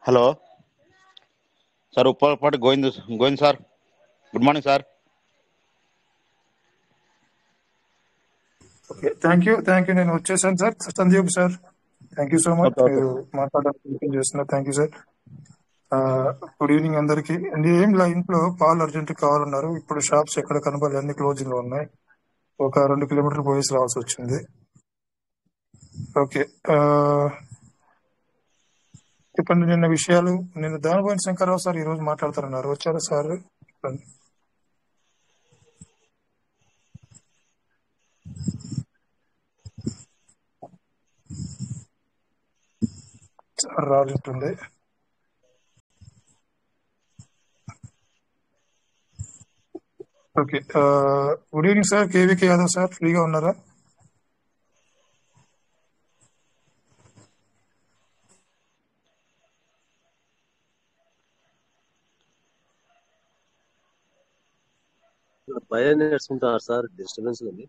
Hello sir, Uppalapati Govind sir. Good morning sir. Okay, thank you. నేను వచ్చేసాను sir. Sandeep sir, thank you so much. Okay okay మీరు మాట్లాడాలని చేస్తున్నారు. Thank you sir. Good evening అందరికి. ఏం ఇంట్లో పాలు అర్జెంట్ కావాలన్నారు. ఇప్పుడు షాప్స్ ఎక్కడ కనబడి అన్ని క్లోజింగ్ లో ఉన్నాయి. ఒక 2 కిలోమీటర్లు పోయేసి రావాల్సి వచ్చింది. ఓకే, చెప్పండి. నిన్న విషయాలు దానిపోయిన శంకర్రావు సార్ ఈ రోజు మాట్లాడతారన్నారు. వచ్చారా సార్? సార్ రాజుంటుంది. Okay, good evening sir. KVK Yadav sir, ఫ్రీగా ఉన్నారా? బయట నేర్చుకుంటున్నారు సార్, డిస్టర్బెన్స్ ఉంది.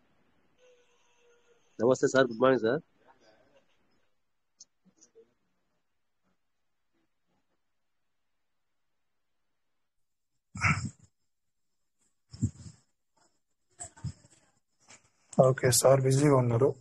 నమస్తే sir, good morning sir. Okay sir, బిజీగా ఉన్నారు.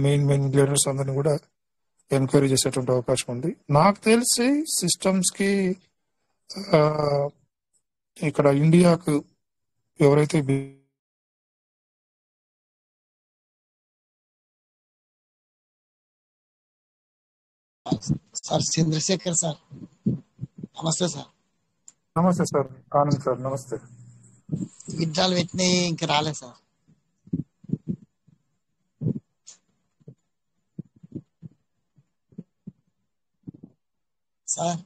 మెయిన్ లీడర్స్ అందరినీ కూడా ఎంక్వైరీ చేసేటువంటి అవకాశం ఉంది. నాకు తెలిసి సిస్టమ్స్ కి ఇక్కడ ఇండియాకు ఎవరైతే సార్ చంద్రశేఖర్ సార్, నమస్తే సార్. నమస్తే సార్. ఆనంద్ సార్, నమస్తే. యుద్ధాలు పెట్టినాయి, ఇంకా రాలేదు సార్. సార్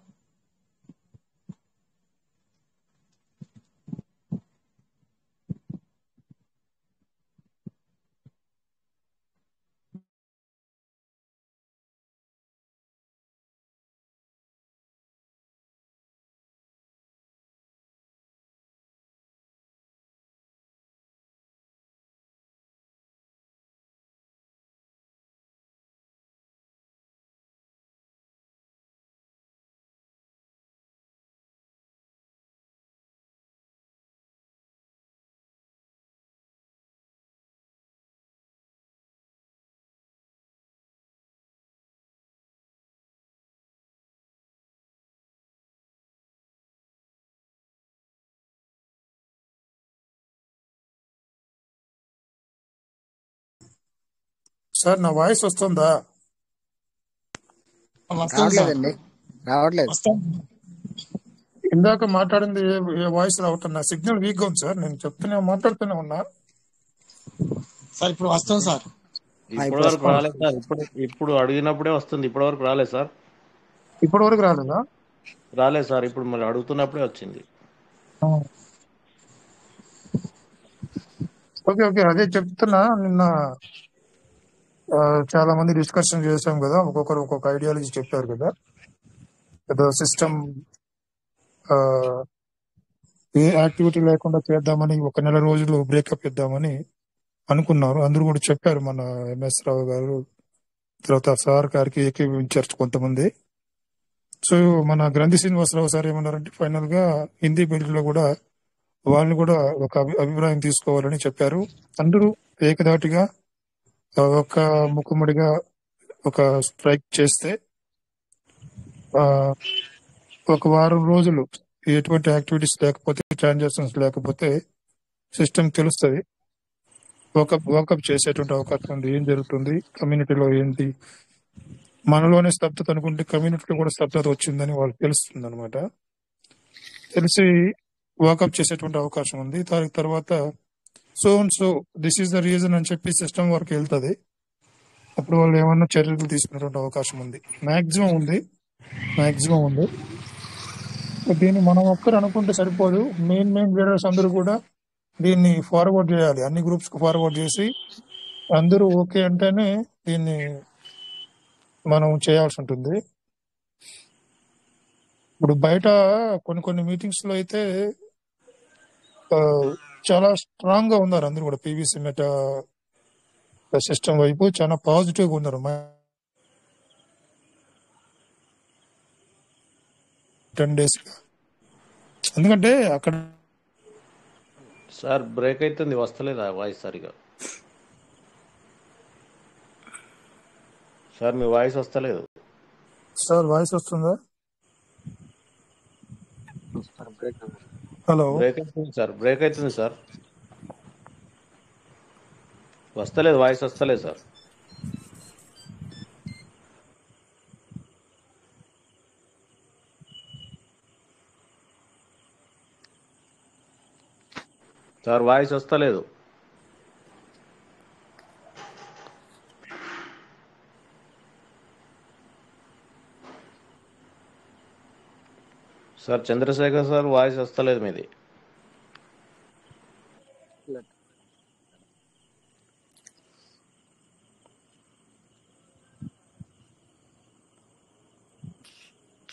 సార్, నా వాయిస్ వస్తుందా? రావట్లేదు. ఇందాక మాట్లాడింది ఏ వాయిస్ రావటం, నా సిగ్నల్ వీక్ గా ఉంది సార్. నేను మాట్లాడుతూనే ఉన్నా సార్. ఇప్పుడు వస్తుంది సార్. ఇప్పటి వరకు రాలేదు సార్. ఇప్పుడు అడిగినప్పుడే వస్తుంది. ఇప్పటి వరకు రాలేదు సార్. ఇప్పటి వరకు రాలేదా? రాలేదు సార్. ఇప్పుడు మరి అడుగుతున్నప్పుడే వచ్చింది. ఓకే ఓకే, అదే చెప్తున్నా. నిన్న చాలా మంది డిస్కషన్ చేశాం కదా, ఒక్కొక్కరు ఒక్కొక్క ఐడియాలజీ చెప్పారు కదా. ఏదో సిస్టమ్ ఏ యాక్టివిటీ లేకుండా చేద్దామని, ఒక నెల రోజులు బ్రేకప్ ఇద్దామని అనుకున్నారు. అందరూ కూడా చెప్పారు. మన ఎంఎస్ రావు గారు, తర్వాత సార్ గారికి ఏకీభవించారు కొంతమంది. సో మన గ్రంథి శ్రీనివాసరావు సార్ ఏమన్నారంటే, ఫైనల్ గా హిందీ బెల్ట్ లో కూడా వాళ్ళని కూడా ఒక అభిప్రాయం తీసుకోవాలని చెప్పారు. అందరూ ఏకదాటిగా ఒక ముక్కుమ్మడిగా ఒక స్ట్రైక్ చేస్తే ఒక వారం రోజులు ఎటువంటి యాక్టివిటీస్ లేకపోతే, ట్రాన్సాక్షన్స్ లేకపోతే సిస్టమ్ తెలుస్తుంది, వాకప్ చేసేటువంటి అవకాశం ఉంది. ఏం జరుగుతుంది కమ్యూనిటీలో, ఏంటి మనలోనే స్తబ్దత అనుకుంటే కమ్యూనిటీలో కూడా స్తబ్దత వచ్చిందని వాళ్ళకి తెలుస్తుంది అనమాట. తెలిసి వాకప్ చేసేటువంటి అవకాశం ఉంది. దాని తర్వాత so this is the reason అని చెప్పి సిస్టమ్ వరకు వెళ్తుంది. అప్పుడు వాళ్ళు ఏమన్నా చర్యలు తీసుకునేటువంటి అవకాశం ఉంది, మాక్సిమం ఉంది. దీన్ని మనం ఒక్కరు అనుకుంటే సరిపోదు. మెయిన్ లీడర్స్ అందరూ కూడా దీన్ని ఫార్వర్డ్ చేయాలి, అన్ని గ్రూప్స్ కు ఫార్వర్డ్ చేసి అందరూ ఓకే అంటేనే దీన్ని మనం చేయాల్సి ఉంటుంది. ఇప్పుడు బయట కొన్ని మీటింగ్స్ లో అయితే చాలా స్ట్రాంగ్ గా ఉన్నారు అందరూ కూడా. పీవీసీ మెటా సిస్టమ్ వైపు చాలా పాజిటివ్ గా ఉన్నారు 10 days. ఎందుకంటే అక్కడ సార్ బ్రేక్ అవుతుంది, వస్తలేదు వాయిస్ సరిగా. సార్ మీ వాయిస్ వస్తలేదు. సార్ వాయిస్ వస్తుందా? హలో, బ్రేక్ అవుతుంది సార్, బ్రేక్ అవుతుంది సార్, వస్తలేదు, వాయిస్ వస్తలేదు సార్. సార్ వాయిస్ వస్తలేదు. సార్ చంద్రశేఖర్ సార్ వాయిస్ వస్తలేదు మీది.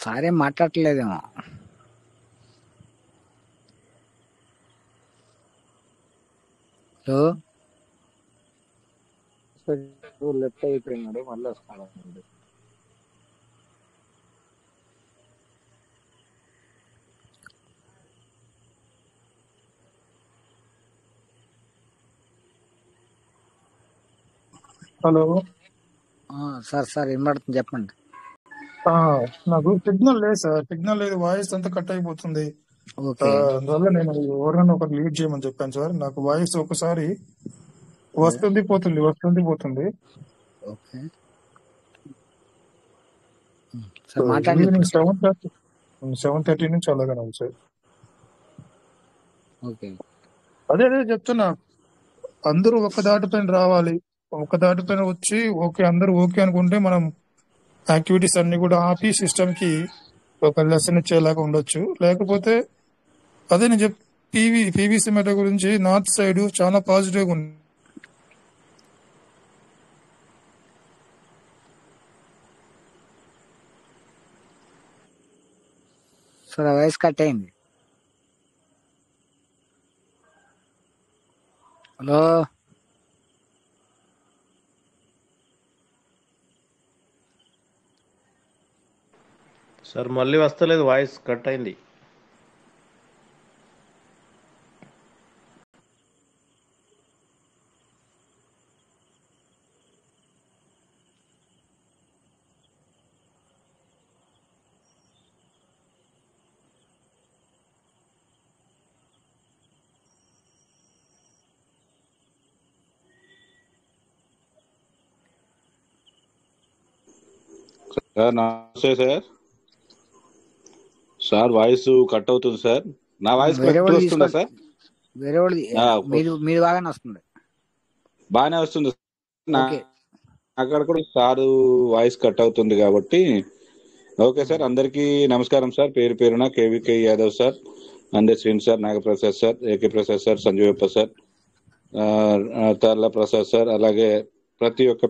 సారేం మాట్లాడలేదేమో. లెఫ్ట్ అయిపోయినాడు, మళ్ళీ వస్తాడు. హలో సార్ వినబడుతుంది, చెప్పండి. నాకు సిగ్నల్ లేదు సార్, సిగ్నల్ లేదు, వాయిస్ అంతా కట్ అయిపోతుంది. ఓకే, అందువల్ల నేను ఎవరైనా ఒకరు లీడ్ చేయమని చెప్పాను సార్. నాకు వాయిస్ ఒకసారి వస్తుంది పోతుంది. ఓకే సార్ మాట్లాడండి. ఈవినింగ్ 7:30 నుంచి అలాగానే ఉంది సార్. ఓకే, అదే చెప్తున్నా, అందరూ ఒక దాటిపైన రావాలి. ఒక దాటిపైన వచ్చి ఓకే, అందరూ ఓకే అనుకుంటే మనం యాక్టివిటీస్ అన్ని కూడా ఆపి సిస్టమ్ కి ఒక లెసన్ ఇచ్చేలాగా ఉండొచ్చు. లేకపోతే అదే నేను పీవీసీ మెటా గురించి నార్త్ సైడ్ చాలా పాజిటివ్ గా ఉంది. సార్ వాయిస్ కట్ అయింది. హలో సార్ మళ్ళీ వస్తలేదు, వాయిస్ కట్ అయింది. సార్ నమస్తే సార్. సార్ వాయిస్ కట్ అవుతుంది సార్. నా వాయిస్ కరెక్ట్ వస్తుందా సార్? వేరే వాళ్ళది మీరు బాగానే వస్తుంది, బాగానే వస్తుంది. అక్కడ కూడా సార్ వాయిస్ కట్ అవుతుంది కాబట్టి. ఓకే సార్, అందరికీ నమస్కారం సార్. పేరు పేరున కేవీకే యాదవ్ సార్. అందరి Srini sir, Nagaprasad sir, AK Prasad sir, Sanjeevappa sir, Tarla Prasad sir, అలాగే ప్రతి ఒక్క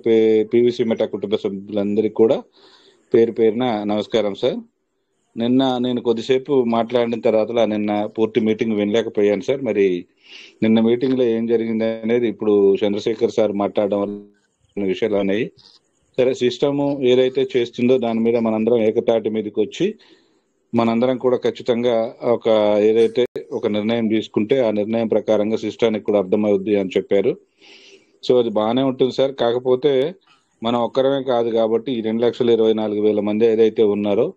పివిసి మెటా కుటుంబ సభ్యులందరికీ కూడా పేరు పేరున నమస్కారం సార్. నిన్న నేను కొద్దిసేపు మాట్లాడిన తర్వాత నిన్న పూర్తి మీటింగ్ వినలేకపోయాను సార్. మరి నిన్న మీటింగ్ లో ఏం జరిగింది అనేది ఇప్పుడు చంద్రశేఖర్ సార్ మాట్లాడడం వల్ల విషయాలు ఉన్నాయి. సరే, సిస్టమ్ ఏదైతే చేస్తుందో దాని మీద మనందరం ఏకతాటి మీదకి వచ్చి మనందరం కూడా ఖచ్చితంగా ఏదైతే ఒక నిర్ణయం తీసుకుంటే ఆ నిర్ణయం ప్రకారంగా సిస్టానికి కూడా అర్థమవుద్ది అని చెప్పారు. సో అది బాగానే ఉంటుంది సార్. కాకపోతే మనం ఒక్కరమే కాదు కాబట్టి ఈ 2,24,000 మంది ఏదైతే ఉన్నారో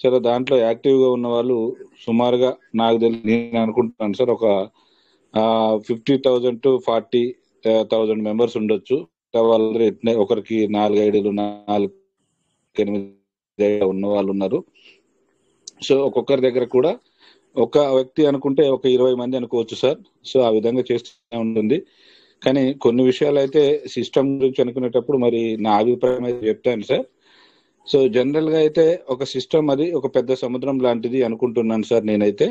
సరే, దాంట్లో యాక్టివ్ గా ఉన్న వాళ్ళు సుమారుగా నాకు తెలిసి నేను అనుకుంటున్నాను సార్ ఒక 50,000 to 40,000 మెంబర్స్ ఉండొచ్చు. వాళ్ళందరూ ఒకరికి 4 ఐడీలు 4-8 ఉన్న వాళ్ళు ఉన్నారు. సో ఒక్కొక్కరి దగ్గర కూడా ఒక వ్యక్తి అనుకుంటే ఒక 20 మంది అనుకోవచ్చు సార్. సో ఆ విధంగా చేస్తూనే ఉంటుంది. కానీ కొన్ని విషయాలు అయితే సిస్టమ్ గురించి అనుకునేటప్పుడు మరి నా అభిప్రాయం అయితే చెప్తాను సార్. సో జనరల్ గా అయితే ఒక సిస్టమ్ అది ఒక పెద్ద సముద్రం లాంటిది అనుకుంటున్నాను సార్ నేనైతే.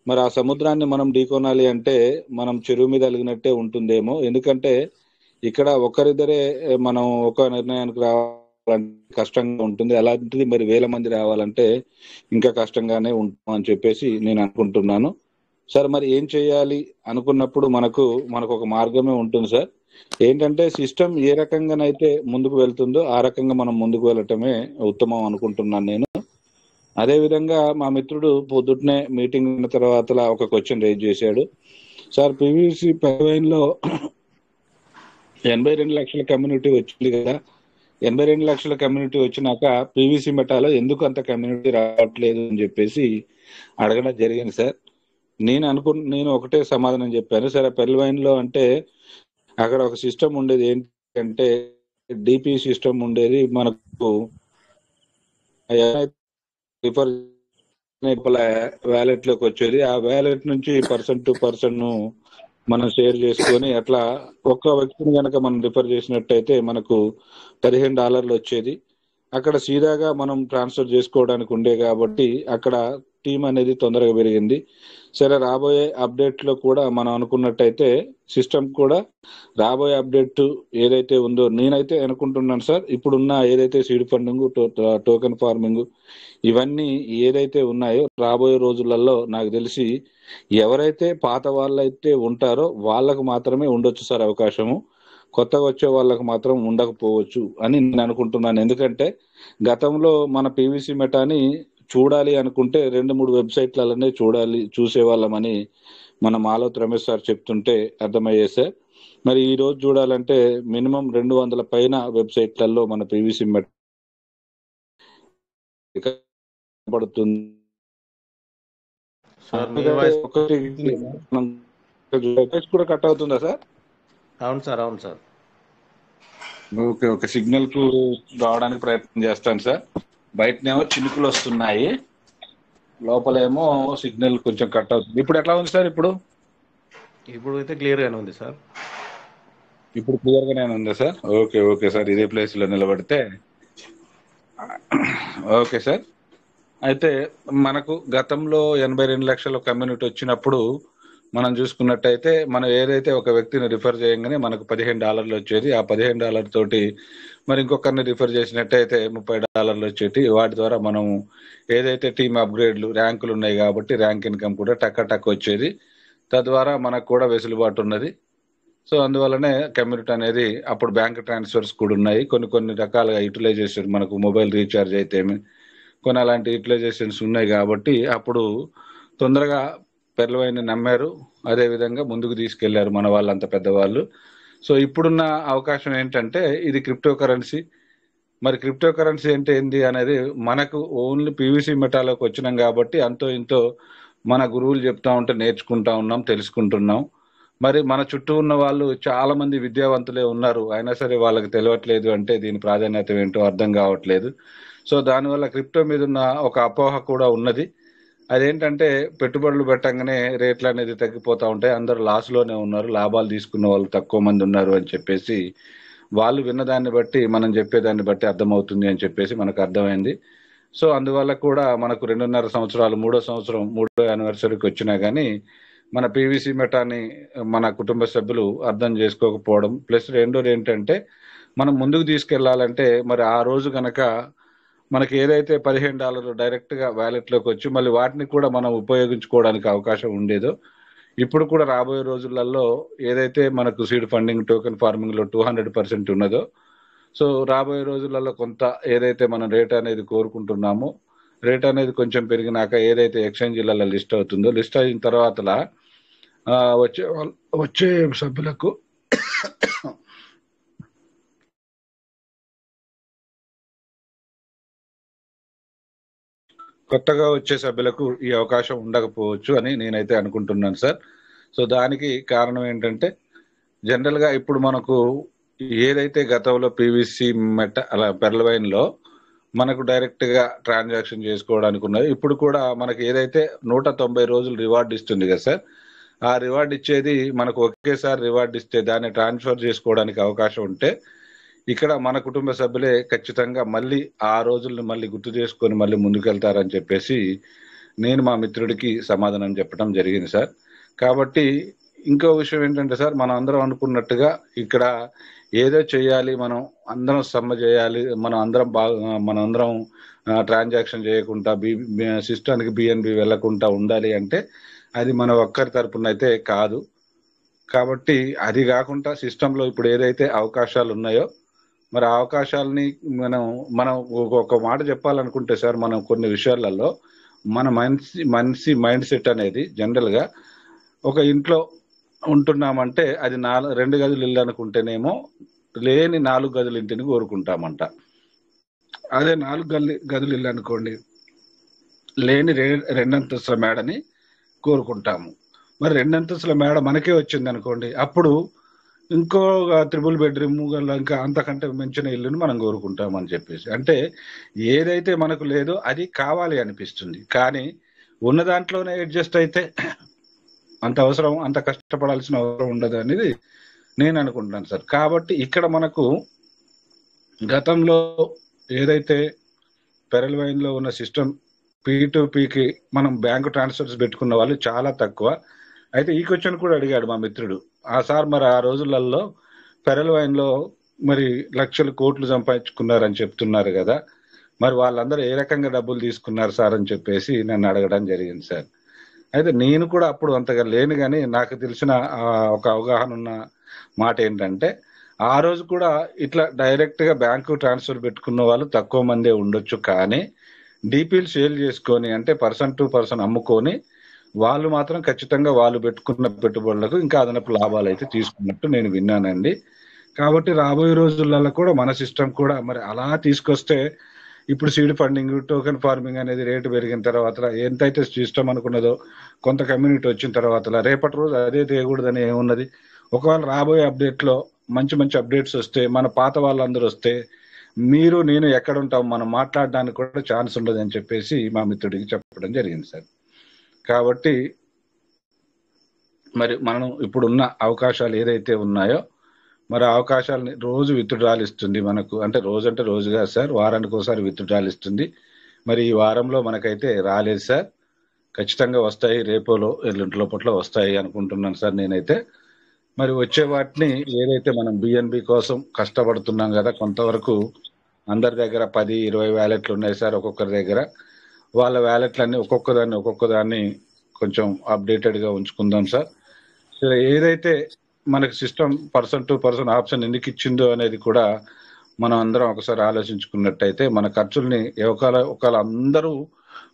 మరి ఆ సముద్రాన్ని మనం ఢీకొనాలి అంటే మనం చెరువు మీద అలిగినట్టే ఉంటుందేమో. ఎందుకంటే ఇక్కడ ఒకరిద్దరే మనం ఒక నిర్ణయానికి రావాలంటే కష్టంగా ఉంటుంది. అలాంటిది మరి 1000 మంది రావాలంటే ఇంకా కష్టంగానే ఉంటాం అని చెప్పేసి నేను అనుకుంటున్నాను సార్. మరి ఏం చేయాలి అనుకున్నప్పుడు మనకు ఒక మార్గమే ఉంటుంది సార్. ఏంటంటే సిస్టమ్ ఏ రకంగానైతే ముందుకు వెళ్తుందో ఆ రకంగా మనం ముందుకు వెళ్ళటమే ఉత్తమం అనుకుంటున్నాను నేను. అదే విధంగా మా మిత్రుడు పొద్దున్నే మీటింగ్ అయిన తర్వాత ఒక క్వశ్చన్ రైజ్ చేశాడు సార్. పివిసి 15లో 82 లక్షల కమ్యూనిటీ వచ్చింది కదా, 82 లక్షల కమ్యూనిటీ వచ్చినాక పివిసి మెటాలో ఎందుకు అంత కమ్యూనిటీ రావట్లేదు అని చెప్పేసి అడగడం జరిగింది సార్. నేను ఒకటే సమాధానం చెప్పాను. సరే, పెర్లవైన్లో అంటే అక్కడ ఒక సిస్టమ్ ఉండేది ఏంటంటే డిపి సిస్టమ్ ఉండేది. మనకు రిఫర్ వ్యాలెట్ లోకి వచ్చేది. ఆ వ్యాలెట్ నుంచి పర్సన్ టు పర్సన్ మనం షేర్ చేసుకొని అట్లా ఒక్క వ్యక్తిని కనుక మనం రిఫర్ చేసినట్టయితే మనకు $15 వచ్చేది. అక్కడ సీదాగా మనం ట్రాన్స్ఫర్ చేసుకోవడానికి ఉండే కాబట్టి అక్కడ టీం అనేది తొందరగా పెరిగింది. సరే, రాబోయే అప్డేట్ లో కూడా మనం అనుకున్నట్టయితే సిస్టమ్ కూడా రాబోయే అప్డేట్ ఏదైతే ఉందో నేనైతే అనుకుంటున్నాను సార్. ఇప్పుడున్న ఏదైతే సీడ్ ఫండింగ్, టోకెన్ ఫార్మింగ్ ఇవన్నీ ఏదైతే ఉన్నాయో రాబోయే రోజులలో నాకు తెలిసి ఎవరైతే పాత వాళ్ళైతే ఉంటారో వాళ్ళకు మాత్రమే ఉండొచ్చు సార్ అవకాశము. కొత్తగా వచ్చే వాళ్ళకు మాత్రం ఉండకపోవచ్చు అని నేను అనుకుంటున్నాను. ఎందుకంటే గతంలో మన పివిసి మెటాని చూడాలి అనుకుంటే 2-3 వెబ్సైట్లలోనే చూసేవాళ్ళమని మన మాలోత్ రమేష్ సార్ చెప్తుంటే అర్థమయ్యే సార్. మరి ఈ రోజు చూడాలంటే మినిమం 200 పైన వెబ్సైట్లలో మన పివిసి మెటా పడుతుంది సార్. మీ వాయిస్ కూడా కట్ అవుతుందా సార్? అవును సార్, అవును సార్. ఓకే, సిగ్నల్ కు రావడానికి ప్రయత్నం చేస్తాను సార్. బయటనేమో చినుకులు వస్తున్నాయి, లోపలేమో సిగ్నల్ కొంచెం కట్ అవుతుంది. ఇప్పుడు ఎట్లా ఉంది సార్? ఇప్పుడు అయితే క్లియర్ గానే ఉంది సార్. ఇప్పుడు క్లియర్ గానే ఉందా సార్? ఓకే సార్, ఇదే ప్లేస్ లో నిలబడితే ఓకే సార్. అయితే మనకు గతంలో 82 లక్షల కమ్యూనిటీ వచ్చినప్పుడు మనం చూసుకున్నట్టయితే మనం ఏదైతే ఒక వ్యక్తిని రిఫర్ చేయగానే మనకు $15 వచ్చేది. ఆ $15 తోటి మరి ఇంకొకరిని రిఫర్ చేసినట్టయితే $30 వచ్చేది. వాటి ద్వారా మనం ఏదైతే టీమ్ అప్గ్రేడ్లు ర్యాంకులు ఉన్నాయి కాబట్టి ర్యాంక్ ఇన్కమ్ కూడా టక్ వచ్చేది. తద్వారా మనకు కూడా వెసులుబాటు ఉన్నది. సో అందువల్లనే కమ్యూనిటీ అనేది అప్పుడు బ్యాంక్ ట్రాన్స్ఫర్స్ కూడా ఉన్నాయి. కొన్ని రకాలుగా యూటిలైజేషన్ మనకు మొబైల్ రీఛార్జ్ అయితే కొన్ని అలాంటి యూటిలైజేషన్స్ ఉన్నాయి కాబట్టి అప్పుడు తొందరగా పెర్లవైన్ నమ్మారు. అదే విధంగా ముందుకు తీసుకెళ్లారు మన వాళ్ళంతా పెద్దవాళ్ళు. సో ఇప్పుడున్న అవకాశం ఏంటంటే ఇది క్రిప్టో కరెన్సీ. మరి క్రిప్టో కరెన్సీ అంటే ఏంటి అనేది మనకు ఓన్లీ పివిసి మెటాలోకి వచ్చినాం కాబట్టి అంతో ఇంతో మన గురువులు చెప్తా ఉంటే నేర్చుకుంటా ఉన్నాం, తెలుసుకుంటున్నాం. మరి మన చుట్టూ ఉన్న వాళ్ళు చాలా మంది విద్యావంతులే ఉన్నారు, అయినా సరే వాళ్ళకి తెలియట్లేదు అంటే దీని ప్రాధాన్యత ఏంటో అర్థం కావట్లేదు. సో దానివల్ల క్రిప్టో మీద ఉన్న ఒక అపోహ కూడా ఉన్నది. అదేంటంటే పెట్టుబడులు పెట్టంగానే రేట్లు అనేది తగ్గిపోతూ ఉంటాయి, అందరూ లాస్ లోనే ఉన్నారు, లాభాలు తీసుకున్న వాళ్ళు తక్కువ మంది ఉన్నారు అని చెప్పేసి వాళ్ళు విన్నదాన్ని బట్టి మనం చెప్పేదాన్ని బట్టి అర్థమవుతుంది అని చెప్పేసి మనకు అర్థమైంది. సో అందువల్ల కూడా మనకు 2.5 సంవత్సరాలు, 3వ సంవత్సరం 3వ యానివర్సరీకి వచ్చినా కానీ మన పీవీసీ మెటాని మన కుటుంబ సభ్యులు అర్థం చేసుకోకపోవడం, ప్లస్ రెండోది ఏంటంటే మనం ముందుకు తీసుకెళ్లాలంటే మరి ఆ రోజు కనుక మనకి ఏదైతే $15 డైరెక్ట్ గా వ్యాలెట్ లోకి వచ్చి మళ్ళీ వాటిని కూడా మనం ఉపయోగించుకోవడానికి అవకాశం ఉండేదో, ఇప్పుడు కూడా రాబోయే రోజులలో ఏదైతే మనకు సీడ్ ఫండింగ్, టోకెన్ ఫార్మింగ్ లో 200% ఉన్నదో, సో రాబోయే రోజులలో కొంత ఏదైతే మనం రేట్ అనేది కోరుకుంటున్నామో, రేట్ అనేది కొంచెం పెరిగినాక ఏదైతే ఎక్స్చేంజీలలో లిస్ట్ అవుతుందో, లిస్ట్ అయిన తర్వాత వచ్చే సభ్యులకు కొత్తగా వచ్చే సభ్యులకు ఈ అవకాశం ఉండకపోవచ్చు అని నేనైతే అనుకుంటున్నాను సార్. సో దానికి కారణం ఏంటంటే జనరల్ గా ఇప్పుడు మనకు ఏదైతే గతంలో పీవీసీ మెట అలా పెర్లవైన్ లో మనకు డైరెక్ట్ గా ట్రాన్సాక్షన్ చేసుకోవడానికి ఉన్నది, ఇప్పుడు కూడా మనకి ఏదైతే 190 రోజులు రివార్డ్ ఇస్తుంది కదా సార్, ఆ రివార్డ్ ఇచ్చేది మనకు ఒకేసారి రివార్డ్ ఇస్తే దాన్ని ట్రాన్స్ఫర్ చేసుకోవడానికి అవకాశం ఉంటే ఇక్కడ మన కుటుంబ సభ్యులే ఖచ్చితంగా మళ్ళీ ఆ రోజుల్ని మళ్ళీ గుర్తు చేసుకొని మళ్ళీ ముందుకెళ్తారని చెప్పేసి నేను మా మిత్రుడికి సమాధానం చెప్పడం జరిగింది సార్. కాబట్టి ఇంకో విషయం ఏంటంటే సార్, మనం అందరం అనుకున్నట్టుగా ఇక్కడ ఏదో చేయాలి, మనం అందరం సమ్మె చేయాలి, మనం అందరం ట్రాన్సాక్షన్ చేయకుండా సిస్టానికి బిఎన్బి వెళ్లకుండా ఉండాలి అంటే అది మన ఒక్కరి తరపున అయితే కాదు. కాబట్టి అది కాకుండా సిస్టంలో ఇప్పుడు ఏదైతే అవకాశాలు ఉన్నాయో మరి ఆ అవకాశాలని మనం ఒక మాట చెప్పాలనుకుంటే సార్, మనం కొన్ని విషయాలలో మన మనిషి మైండ్ సెట్ అనేది జనరల్ గా ఒక ఇంట్లో ఉంటున్నామంటే అది 2 గదులు ఇల్లు అనుకుంటేనేమో లేని 4 గదులు ఇంటిని కోరుకుంటామంట. అదే 4 గదులు ఇల్లు అనుకోండి, లేని 2 అంతస్తుల మేడని కోరుకుంటాము. మరి 2 అంతస్తుల మేడ మనకే వచ్చింది అనుకోండి, అప్పుడు ఇంకో 3 బెడ్రూమ్ ఇంకా అంతకంటే మించిన ఇల్లుని మనం కోరుకుంటామని చెప్పేసి, అంటే ఏదైతే మనకు లేదో అది కావాలి అనిపిస్తుంది, కానీ ఉన్న దాంట్లోనే అడ్జస్ట్ అయితే అంత అవసరం, అంత కష్టపడాల్సిన అవసరం ఉండదు అనేది నేను అనుకుంటున్నాను సార్. కాబట్టి ఇక్కడ మనకు గతంలో ఏదైతే పెరల్వైన్ లో ఉన్న సిస్టమ్ P2Pకి మనం బ్యాంకు ట్రాన్స్ఫర్స్ పెట్టుకున్న వాళ్ళు చాలా తక్కువ. అయితే ఈ క్వశ్చన్ కూడా అడిగాడు మా మిత్రుడు, ఆ సార్ మరి ఆ రోజులలో పెరల్వైన్ లో మరి లక్షల కోట్లు సంపాదించుకున్నారని చెప్తున్నారు కదా, మరి వాళ్ళందరూ ఏ రకంగా డబ్బులు తీసుకున్నారు సార్ అని చెప్పేసి నన్ను అడగడం జరిగింది సార్. అయితే నేను కూడా అప్పుడు అంతగా లేను, కానీ నాకు తెలిసిన ఒక అవగాహన ఉన్న మాట ఏంటంటే ఆ రోజు కూడా ఇట్లా డైరెక్ట్ గా బ్యాంకు ట్రాన్స్ఫర్ పెట్టుకున్న వాళ్ళు తక్కువ మందే ఉండొచ్చు, కానీ డీపీలు సేల్ చేసుకొని అంటే పర్సన్ టు పర్సన్ అమ్ముకొని వాళ్ళు మాత్రం ఖచ్చితంగా వాళ్ళు పెట్టుకున్న పెట్టుబడులకు ఇంకా అదనపు లాభాలు అయితే తీసుకున్నట్టు నేను విన్నానండి. కాబట్టి రాబోయే రోజులలో కూడా మన సిస్టమ్ కూడా మరి అలా తీసుకొస్తే, ఇప్పుడు సీడ్ ఫండింగ్, టోకెన్ ఫార్మింగ్ అనేది రేటు పెరిగిన తర్వాత ఎంతైతే సిస్టమ్ అనుకున్నదో కొంత కమ్యూనిటీ వచ్చిన తర్వాత రేపటి రోజు అదే చేయకూడదని ఏమున్నది. ఒకవేళ రాబోయే అప్డేట్లో మంచి అప్డేట్స్ వస్తే, మన పాత వాళ్ళందరూ వస్తే మీరు నేను ఎక్కడ ఉంటాం, మనం మాట్లాడడానికి కూడా ఛాన్స్ ఉండదు అని చెప్పేసి మా మిత్రుడికి చెప్పడం జరిగింది సార్. కాబట్టి మరి మనం ఇప్పుడున్న అవకాశాలు ఏదైతే ఉన్నాయో మరి అవకాశాలని రోజు విత్డ్రాల్ ఇస్తుంది మనకు, అంటే రోజు కాదు సార్, వారానికి ఒకసారి విత్డ్రాల్ ఇస్తుంది. మరి ఈ వారంలో మనకైతే రాలేదు సార్, ఖచ్చితంగా వస్తాయి, రేపోలో ఎల్లుంటి లోపల వస్తాయి అనుకుంటున్నాను సార్ నేనైతే. మరి వచ్చే వాటిని ఏదైతే మనం బిఎన్బి కోసం కష్టపడుతున్నాం కదా, కొంతవరకు అందరి దగ్గర 10-20 వ్యాలెట్లు ఉన్నాయి సార్ ఒక్కొక్కరి దగ్గర, వాళ్ళ వ్యాలెట్లన్నీ ఒక్కొక్కదాన్ని కొంచెం అప్డేటెడ్ గా ఉంచుకుందాం సార్. ఏదైతే మనకి system person to person option ఎందుకు ఇచ్చిందో అనేది కూడా మనం అందరం ఒకసారి ఆలోచించుకున్నట్టయితే మన ఖర్చుల్ని ఒకవేళ అందరూ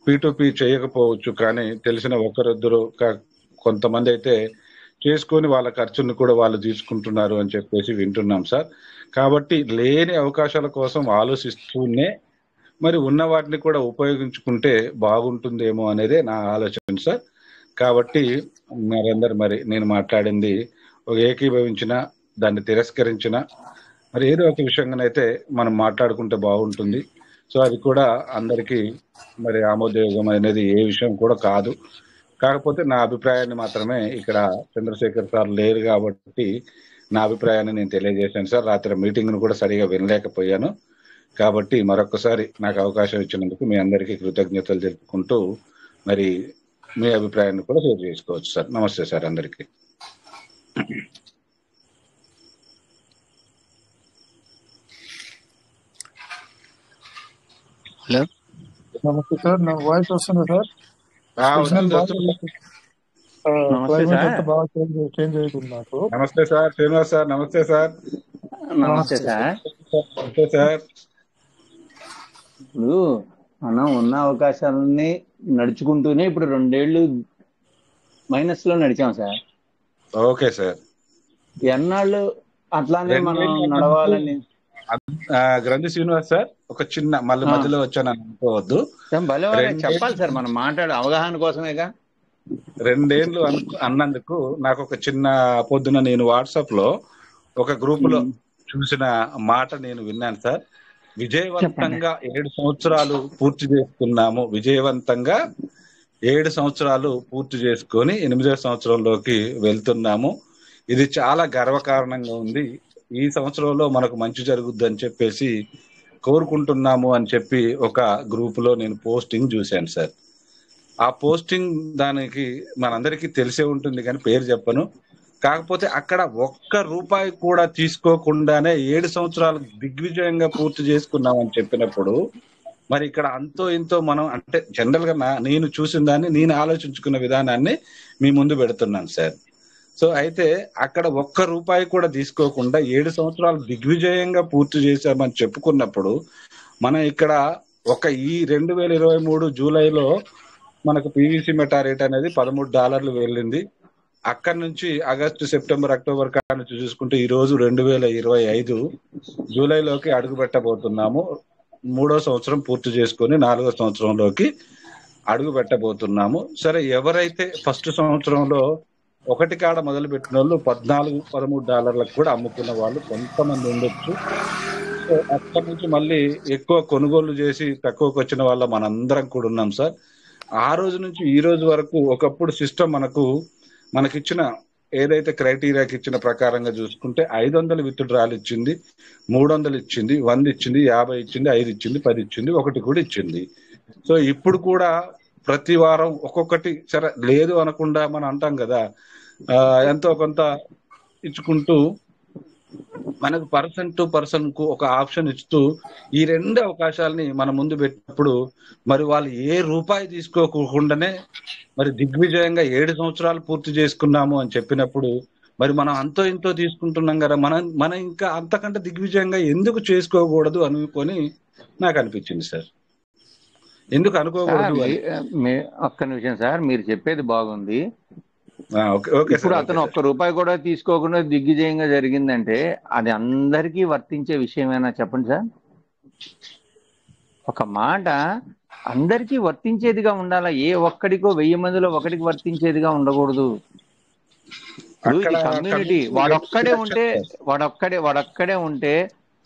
P2P చేయకపోవచ్చు, కానీ తెలిసిన ఒకరిద్దరు కొంతమంది అయితే చేసుకొని వాళ్ళ ఖర్చుల్ని కూడా వాళ్ళు తీసుకుంటున్నారు అని చెప్పేసి వింటున్నాం సార్. కాబట్టి లేని అవకాశాల కోసం ఆలోచిస్తూనే మరి ఉన్న వాటిని కూడా ఉపయోగించుకుంటే బాగుంటుందేమో అనేదే నా ఆలోచన సార్. కాబట్టి మరి నేను మాట్లాడింది ఏకీభవించిన, దాన్ని తిరస్కరించిన, మరి ఏదో ఒక విషయంగానైతే మనం మాట్లాడుకుంటే బాగుంటుంది. సో అది కూడా అందరికీ మరి ఆమోదయోగం అనేది ఏ విషయం కూడా కాదు. కాకపోతే నా అభిప్రాయాన్ని మాత్రమే, ఇక్కడ చంద్రశేఖర్ సార్ లేరు కాబట్టి నా అభిప్రాయాన్ని నేను తెలియజేశాను సార్. రాత్రి మీటింగ్ను కూడా సరిగా వినలేకపోయాను. కాబట్టి మరొకసారి నాకు అవకాశం ఇచ్చినందుకు మీ అందరికీ కృతజ్ఞతలు తెలుపుకుంటూ మరి మీ అభిప్రాయాన్ని కూడా షేర్ చేసుకోవచ్చు సార్. నమస్తే సార్ అందరికీ. హలో, నమస్తే సార్. నా వాయిస్ వస్తుందా సార్? సిగ్నల్ బాగా క్లైమేట్ అంతా బాగా చేంజ్ అవుతుంది నాకు. నమస్తే సార్ శ్రీనివాస్ సార్. నమస్తే సార్. నమస్తే సార్. నమస్తే సార్. ఇప్పుడు మనం ఉన్న అవకాశాలని నడుచుకుంటూనే ఇప్పుడు 2 ఏళ్ళు మైనస్ లో నడిచాం సార్. Okay sir. ఎన్నాళ్ళు అట్లానే మనం నడవాలని. గ్రంథి శ్రీనివాస్ సార్, ఒక చిన్న మళ్ళీ మధ్యలో వచ్చాను అనుకోవద్దు. చెప్పాలి సార్, మనం మాట్లాడే అవగాహన కోసమేగా. 2 ఏళ్ళు అన్నందుకు నాకు ఒక చిన్న పొద్దున నేను వాట్సాప్ లో ఒక గ్రూప్ లో చూసిన మాట నేను విన్నాను సార్. విజయవంతంగా 7 సంవత్సరాలు పూర్తి చేసుకున్నాము. విజయవంతంగా 7 సంవత్సరాలు పూర్తి చేసుకొని 8వ సంవత్సరంలోకి వెళ్తున్నాము. ఇది చాలా గర్వకారణంగా ఉంది. ఈ సంవత్సరంలో మనకు మంచి జరుగుద్ది అని చెప్పేసి కోరుకుంటున్నాము అని చెప్పి ఒక గ్రూప్ లో నేను పోస్టింగ్ చూశాను సార్. ఆ పోస్టింగ్ దానికి మనందరికీ తెలిసే ఉంటుంది కానీ పేరు చెప్పను. కాకపోతే అక్కడ ₹1 కూడా తీసుకోకుండానే 7 సంవత్సరాలు దిగ్విజయంగా పూర్తి చేసుకున్నామని చెప్పినప్పుడు మరి ఇక్కడ అంతో ఇంతో మనం అంటే జనరల్ గా నేను చూసిన దాన్ని, నేను ఆలోచించుకున్న విధానాన్ని మీ ముందు పెడుతున్నాను సార్. సో అయితే అక్కడ ₹1 కూడా తీసుకోకుండా 7 సంవత్సరాలు దిగ్విజయంగా పూర్తి చేశామని చెప్పుకున్నప్పుడు మనం ఇక్కడ ఈ 2023 జూలైలో మనకు పీవీసీ మెటా రేట్ అనేది $13 వెళ్ళింది. అక్కడి నుంచి ఆగస్టు, సెప్టెంబర్, అక్టోబర్ కాడ నుంచి చూసుకుంటే ఈ రోజు 2025 జూలైలోకి అడుగు పెట్టబోతున్నాము. 3వ సంవత్సరం పూర్తి చేసుకొని 4వ సంవత్సరంలోకి అడుగు పెట్టబోతున్నాము. సరే, ఎవరైతే ఫస్ట్ సంవత్సరంలో 1 కాడ మొదలు పెట్టిన వాళ్ళు $14-13 కూడా అమ్ముకున్న వాళ్ళు కొంతమంది ఉండొచ్చు. సో అక్కడి నుంచి మళ్ళీ ఎక్కువ కొనుగోలు చేసి తక్కువకి వచ్చిన వాళ్ళ మనందరం కూడా ఉన్నాం సార్. ఆ రోజు నుంచి ఈ రోజు వరకు ఒకప్పుడు సిస్టమ్ మనకిచ్చిన ఏదైతే క్రైటీరియాకి ఇచ్చిన ప్రకారంగా చూసుకుంటే 500 విత్డ్రాలు ఇచ్చింది, 300 ఇచ్చింది, 100 ఇచ్చింది, 50 ఇచ్చింది, 5 ఇచ్చింది, 10 ఇచ్చింది, 1 కూడా ఇచ్చింది. సో ఇప్పుడు కూడా ప్రతి వారం ఒక్కొక్కటి, సరే లేదు అనకుండా మనం అంటాం కదా, ఎంతో కొంత ఇచ్చుకుంటూ మనకు పర్సన్ టు పర్సన్ కు ఒక ఆప్షన్ ఇస్తూ ఈ 2 అవకాశాలని మన ముందు పెట్టినప్పుడు మరి వాళ్ళు ₹1 తీసుకోకుండానే మరి దిగ్విజయంగా 7 సంవత్సరాలు పూర్తి చేసుకున్నాము అని చెప్పినప్పుడు మరి మనం అంతో ఇంతో తీసుకుంటున్నాం కదా, మనం ఇంకా అంతకంటే దిగ్విజయంగా ఎందుకు చేసుకోకూడదు అనుకొని నాకు అనిపించింది సార్. ఎందుకు అనుకోకూడదు? ఒక్క నిమిషం సార్, మీరు చెప్పేది బాగుంది. ఓకే, ఇప్పుడు అతను ₹1 కూడా తీసుకోకుండా దిగ్విజయంగా జరిగిందంటే అది అందరికీ వర్తించే విషయమేనా చెప్పండి సార్. ఒక మాట అందరికీ వర్తించేదిగా ఉండాలా. ఏ ఒక్కడికో 1000 మందిలో ఒకటికి వర్తించేదిగా ఉండకూడదు. కమ్యూనిటీ వాడొక్కడే ఉంటే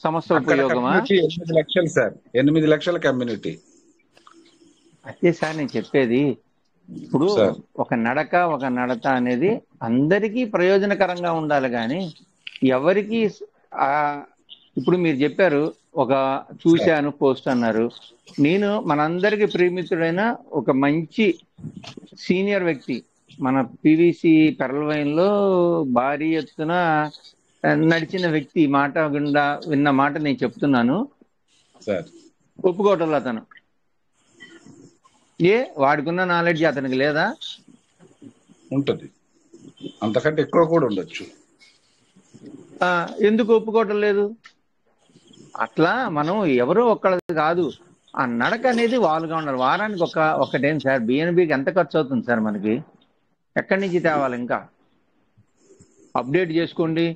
సమస్య ఉపయోగమా? 8 లక్షలు సార్, 8 లక్షల కమ్యూనిటీ. అదే సార్ నేను చెప్పేది. ఇప్పుడు ఒక నడత అనేది అందరికీ ప్రయోజనకరంగా ఉండాలి కానీ ఎవరికి ఇప్పుడు మీరు చెప్పారు, చూశాను పోస్ట్ అన్నారు. నేను మనందరికి ప్రేమితుడైన ఒక మంచి సీనియర్ వ్యక్తి మన పీవీసీ పెరల్వైన్లో భారీ ఎత్తున నడిచిన వ్యక్తి మాట గుండా విన్న మాట నేను చెప్తున్నాను. ఒప్పుకోవటంలో అతను వాడికున్న నాలెడ్జ్ అతనికి లేదా? ఉంటుంది, అంతకంటే ఎక్కువ కూడా ఉండొచ్చు. ఎందుకు ఒప్పుకోవటం లేదు? అట్లా మనం ఎవరో ఒక్కళ్ళది కాదు, ఆ నడక అనేది వాళ్ళుగా ఉండాలి. వారానికి ఒకటేం సార్, బిఎన్బికి ఎంత ఖర్చు అవుతుంది సార్? మనకి ఎక్కడి నుంచి తేవాలి? ఇంకా అప్డేట్ చేసుకోండి,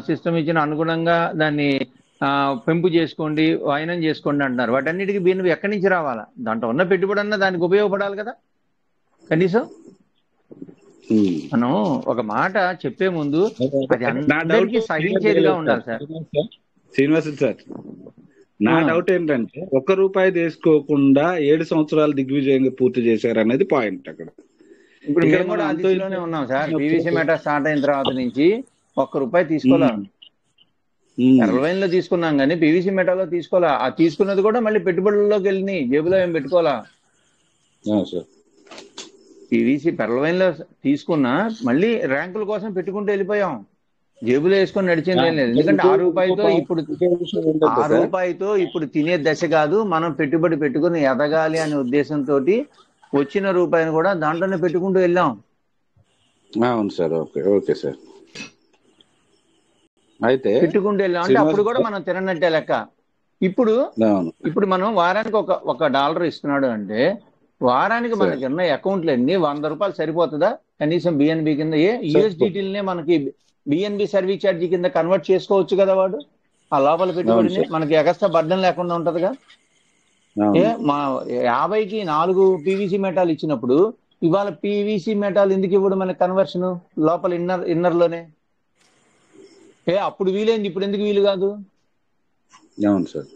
సిస్టమ్ ఇచ్చిన అనుగుణంగా దాన్ని పెంపు చేసుకోండి, వాయినం చేసుకోండి అంటున్నారు. వాటన్నిటికీ బిఎన్బి ఎక్కడి నుంచి రావాలా? దాంట్లో ఉన్న పెట్టుబడి అన్నా దానికి ఉపయోగపడాలి కదా కనీసం. మనం ఒక మాట చెప్పే ముందు అది అందరికీ సహించేదిగా ఉండాలి సార్. శ్రీనివాస్ సార్, నా డౌట్ ఏంటంటే ₹1 తీసుకోకుండా 7 సంవత్సరాలు దిగ్విజయంగా పూర్తి చేశారు అనేది పాయింట్. అక్కడ ఇప్పుడు మేము కూడా అందులోనే ఉన్నాం సార్. పీవీసీ మెటా స్టార్ట్ అయిన తర్వాత నుంచి ₹1 తీసుకోలేదు. ఎర్ర వైన్ లో తీసుకున్నాం కానీ పీవీసీ మెటాల్లో తీసుకోవాలా. ఆ తీసుకున్నది కూడా మళ్ళీ పెట్టుబడుల్లోకి వెళ్ళినాయి, జేబులో ఏం పెట్టుకోవాలా. పీవీసీ పెర్ల వైన్ లో తీసుకున్నా మళ్ళీ ర్యాంకుల కోసం పెట్టుకుంటూ వెళ్ళిపోయాం, జేబులో వేసుకొని నడిచింది ఏం లేదు. ఎందుకంటే ఆ రూపాయితో ఇప్పుడు తినే దశ కాదు, మనం పెట్టుబడి పెట్టుకుని ఎదగాలి అనే ఉద్దేశంతో వచ్చిన రూపాయిని కూడా దాంట్లోనే పెట్టుకుంటూ వెళ్ళాం. అవును సార్. Okay okay sir. అయితే పెట్టుకుంటూ వెళ్ళాం అంటే అప్పుడు కూడా మనం తిననట్టే లెక్క. ఇప్పుడు మనం వారానికి ఒక $1 ఇస్తున్నాడు అంటే వారానికి మనకి ఉన్న అకౌంట్లు అన్ని ₹100 సరిపోతుందా కనీసం? బిఎన్బి కింద యూఎస్డిటీలనే మనకి బిఎన్బి సర్వీస్ ఛార్జీ కింద కన్వర్ట్ చేసుకోవచ్చు కదా వాడు. ఆ లోపల పెట్టుబడిని మనకి ఎగస్ట్రా బర్డన్ లేకుండా ఉంటదిగా. మా 50కి 4 పీవీసీ మెటాలు ఇచ్చినప్పుడు ఇవాళ పీవీసీ మెటాలు ఎందుకు ఇవ్వడు మనకి కన్వర్షన్ లోపల ఇన్నర్ లోనే? అప్పుడు వీలైంది, ఇప్పుడు ఎందుకు వీలు కాదు? అవును సార్.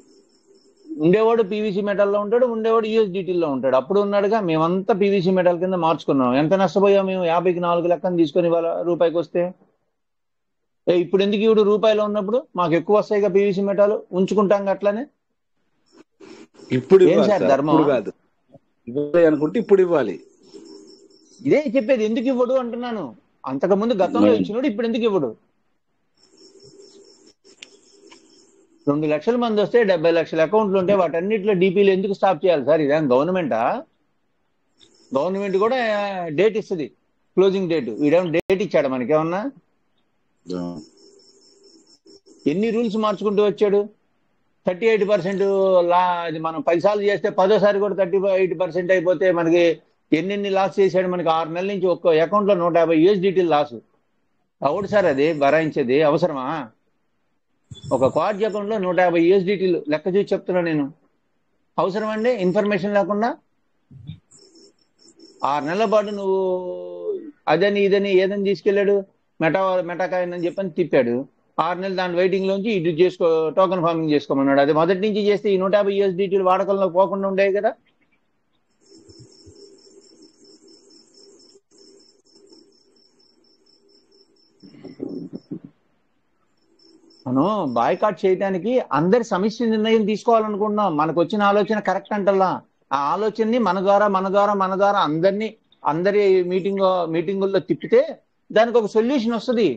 ఉండేవాడు పీవీసీ మెటల్లో ఉంటాడు, ఉండేవాడు యూఎస్డిటీలో ఉంటాడు. అప్పుడు ఉన్నాడుగా. మేమంతా పీవీసీ మెటల్ కింద మార్చుకున్నాం. ఎంత నష్టపోయాం మేము? 50కి 4 లెక్కను తీసుకొని ఇవాళ రూపాయికి వస్తే. ఇప్పుడు ఎందుకు ఇవ్వడు? రూపాయలో ఉన్నప్పుడు మాకు ఎక్కువ వస్తాయిగా పీవీసీ మెటాలు, ఉంచుకుంటాం అట్లానే. ఇప్పుడు ఏం సార్ ధర్మం? అనుకుంటే ఇప్పుడు ఇవ్వాలి. ఇదే చెప్పేది, ఎందుకు ఇవ్వడు అంటున్నాను. అంతకుముందు గతంలో ఇచ్చినోడు ఇప్పుడు ఎందుకు ఇవ్వడు? 2 లక్షల మంది వస్తే 70 లక్షల అకౌంట్లు ఉంటే వాటన్నిటిలో డీపీలు ఎందుకు స్టాప్ చేయాలి సార్? ఇదేం గవర్నమెంటా? గవర్నమెంట్ కూడా డేట్ ఇస్తుంది, క్లోజింగ్ డేట్. వీడేమో డేట్ ఇచ్చాడు మనకేమన్నా? ఎన్ని రూల్స్ మార్చుకుంటూ వచ్చాడు. 38% అది మనం 10 సార్లు చేస్తే 10వ సారి కూడా 38% అయిపోతే మనకి ఎన్ని లాస్ చేశాడు. మనకి 6 నెలల నుంచి ఒక్క అకౌంట్ లో 150 USDT లాస్. అవుడు సార్, అది భరాయించేది అవసరమా? ఒక క్వార్జ్ అకౌంట్ లో 150 USDT లెక్క చూసి చెప్తున్నా నేను. అవసరం అండి ఇన్ఫర్మేషన్ లేకుండా? 6 నెలల పాటు నువ్వు అదని ఇదని ఏదని తీసుకెళ్లాడు, మెటాకాయిన్ అని చెప్పని తిప్పాడు. 6 నెలలు దాని వెయిటింగ్ లోంచి ఇది చేసుకో, టోకెన్ ఫార్మింగ్ చేసుకోమన్నాడు. అది మొదటి నుంచి చేస్తే ఈ 150 USDT వాడకంలో పోకుండా ఉండేవి కదా. మనం బాయ్కాట్ చేయడానికి అందరి సమిష్టి నిర్ణయం తీసుకోవాలనుకుంటున్నాం. మనకు వచ్చిన ఆలోచన కరెక్ట్ అంటల్లా. ఆ ఆలోచనని మన ద్వారా అందరి మీటింగుల్లో తిప్పితే దానికి ఒక సొల్యూషన్ వస్తుంది.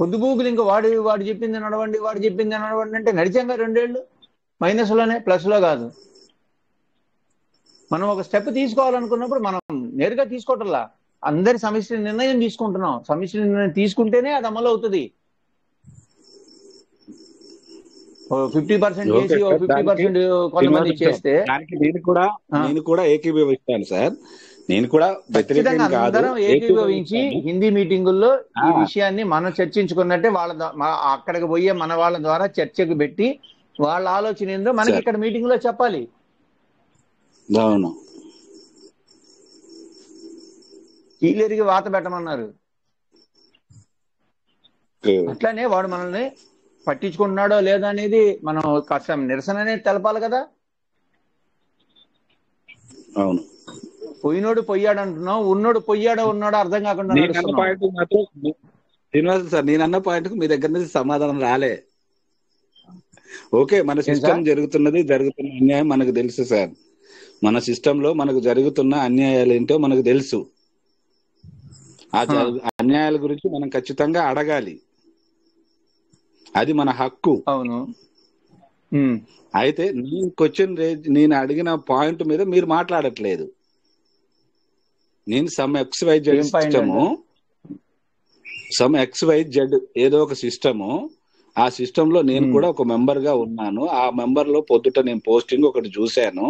పొద్దుగూకులు ఇంకా వాడు చెప్పింది నడవండి, వాడు చెప్పింది నడవండి అంటే నడిచాంగా 2 ఏళ్ళు. మైనస్ లోనే, ప్లస్ లో కాదు. మనం ఒక స్టెప్ తీసుకోవాలనుకున్నప్పుడు మనం నేరుగా తీసుకోవటంలా, అందరి సమిష్టి నిర్ణయం తీసుకుంటున్నాం. సమిష్టి నిర్ణయం తీసుకుంటేనే అది అమలు అవుతుంది. 50% చేసి 50% కొంతమంది చేస్తే నేను కూడా ఏకీభవిస్తాను సార్. నేను కూడా అందరం ఏకీభవించి హిందీ మీటింగుల్లో ఈ విషయాన్ని మనం చర్చించుకున్నట్టే అక్కడికి పోయే మన వాళ్ళ ద్వారా చర్చకు పెట్టి వాళ్ళ ఆలోచన ఏందో మనకి ఇక్కడ మీటింగ్ లో చెప్పాలి. అవును, కీలేరికి వాత పెట్టమన్నారు. అట్లానే వాడు మనల్ని పట్టించుకుంటున్నాడో లేదా అనేది మనం కాస్త నిరసన అనేది తెలపాలి కదా. అవును, పోయినోడు పొయ్యాడు అంటున్నావు, ఉన్నోడు పొయ్యాడో ఉన్నాడో అర్థం కాకుండా శ్రీనివాస్ సార్, నేను అన్న పాయింట్ కు మీ దగ్గర నుంచి సమాధానం రాలే. ఓకే, మన సిస్టమ్ జరుగుతున్న అన్యాయం మనకు తెలుసు సార్. మన సిస్టమ్ లో మనకు జరుగుతున్న అన్యాయాలు ఏంటో మనకు తెలుసు. ఆ అన్యాయాల గురించి మనం ఖచ్చితంగా అడగాలి, అది మన హక్కు. అవును. అయితే నేను అడిగిన పాయింట్ మీద మీరు మాట్లాడట్లేదు. నేను సమ్ XYZ ఏదో ఒక సిస్టము, ఆ సిస్టమ్ లో నేను కూడా ఒక మెంబర్ గా ఉన్నాను. ఆ మెంబర్ లో పొద్దుట నేను పోస్టింగ్ ఒకటి చూశాను.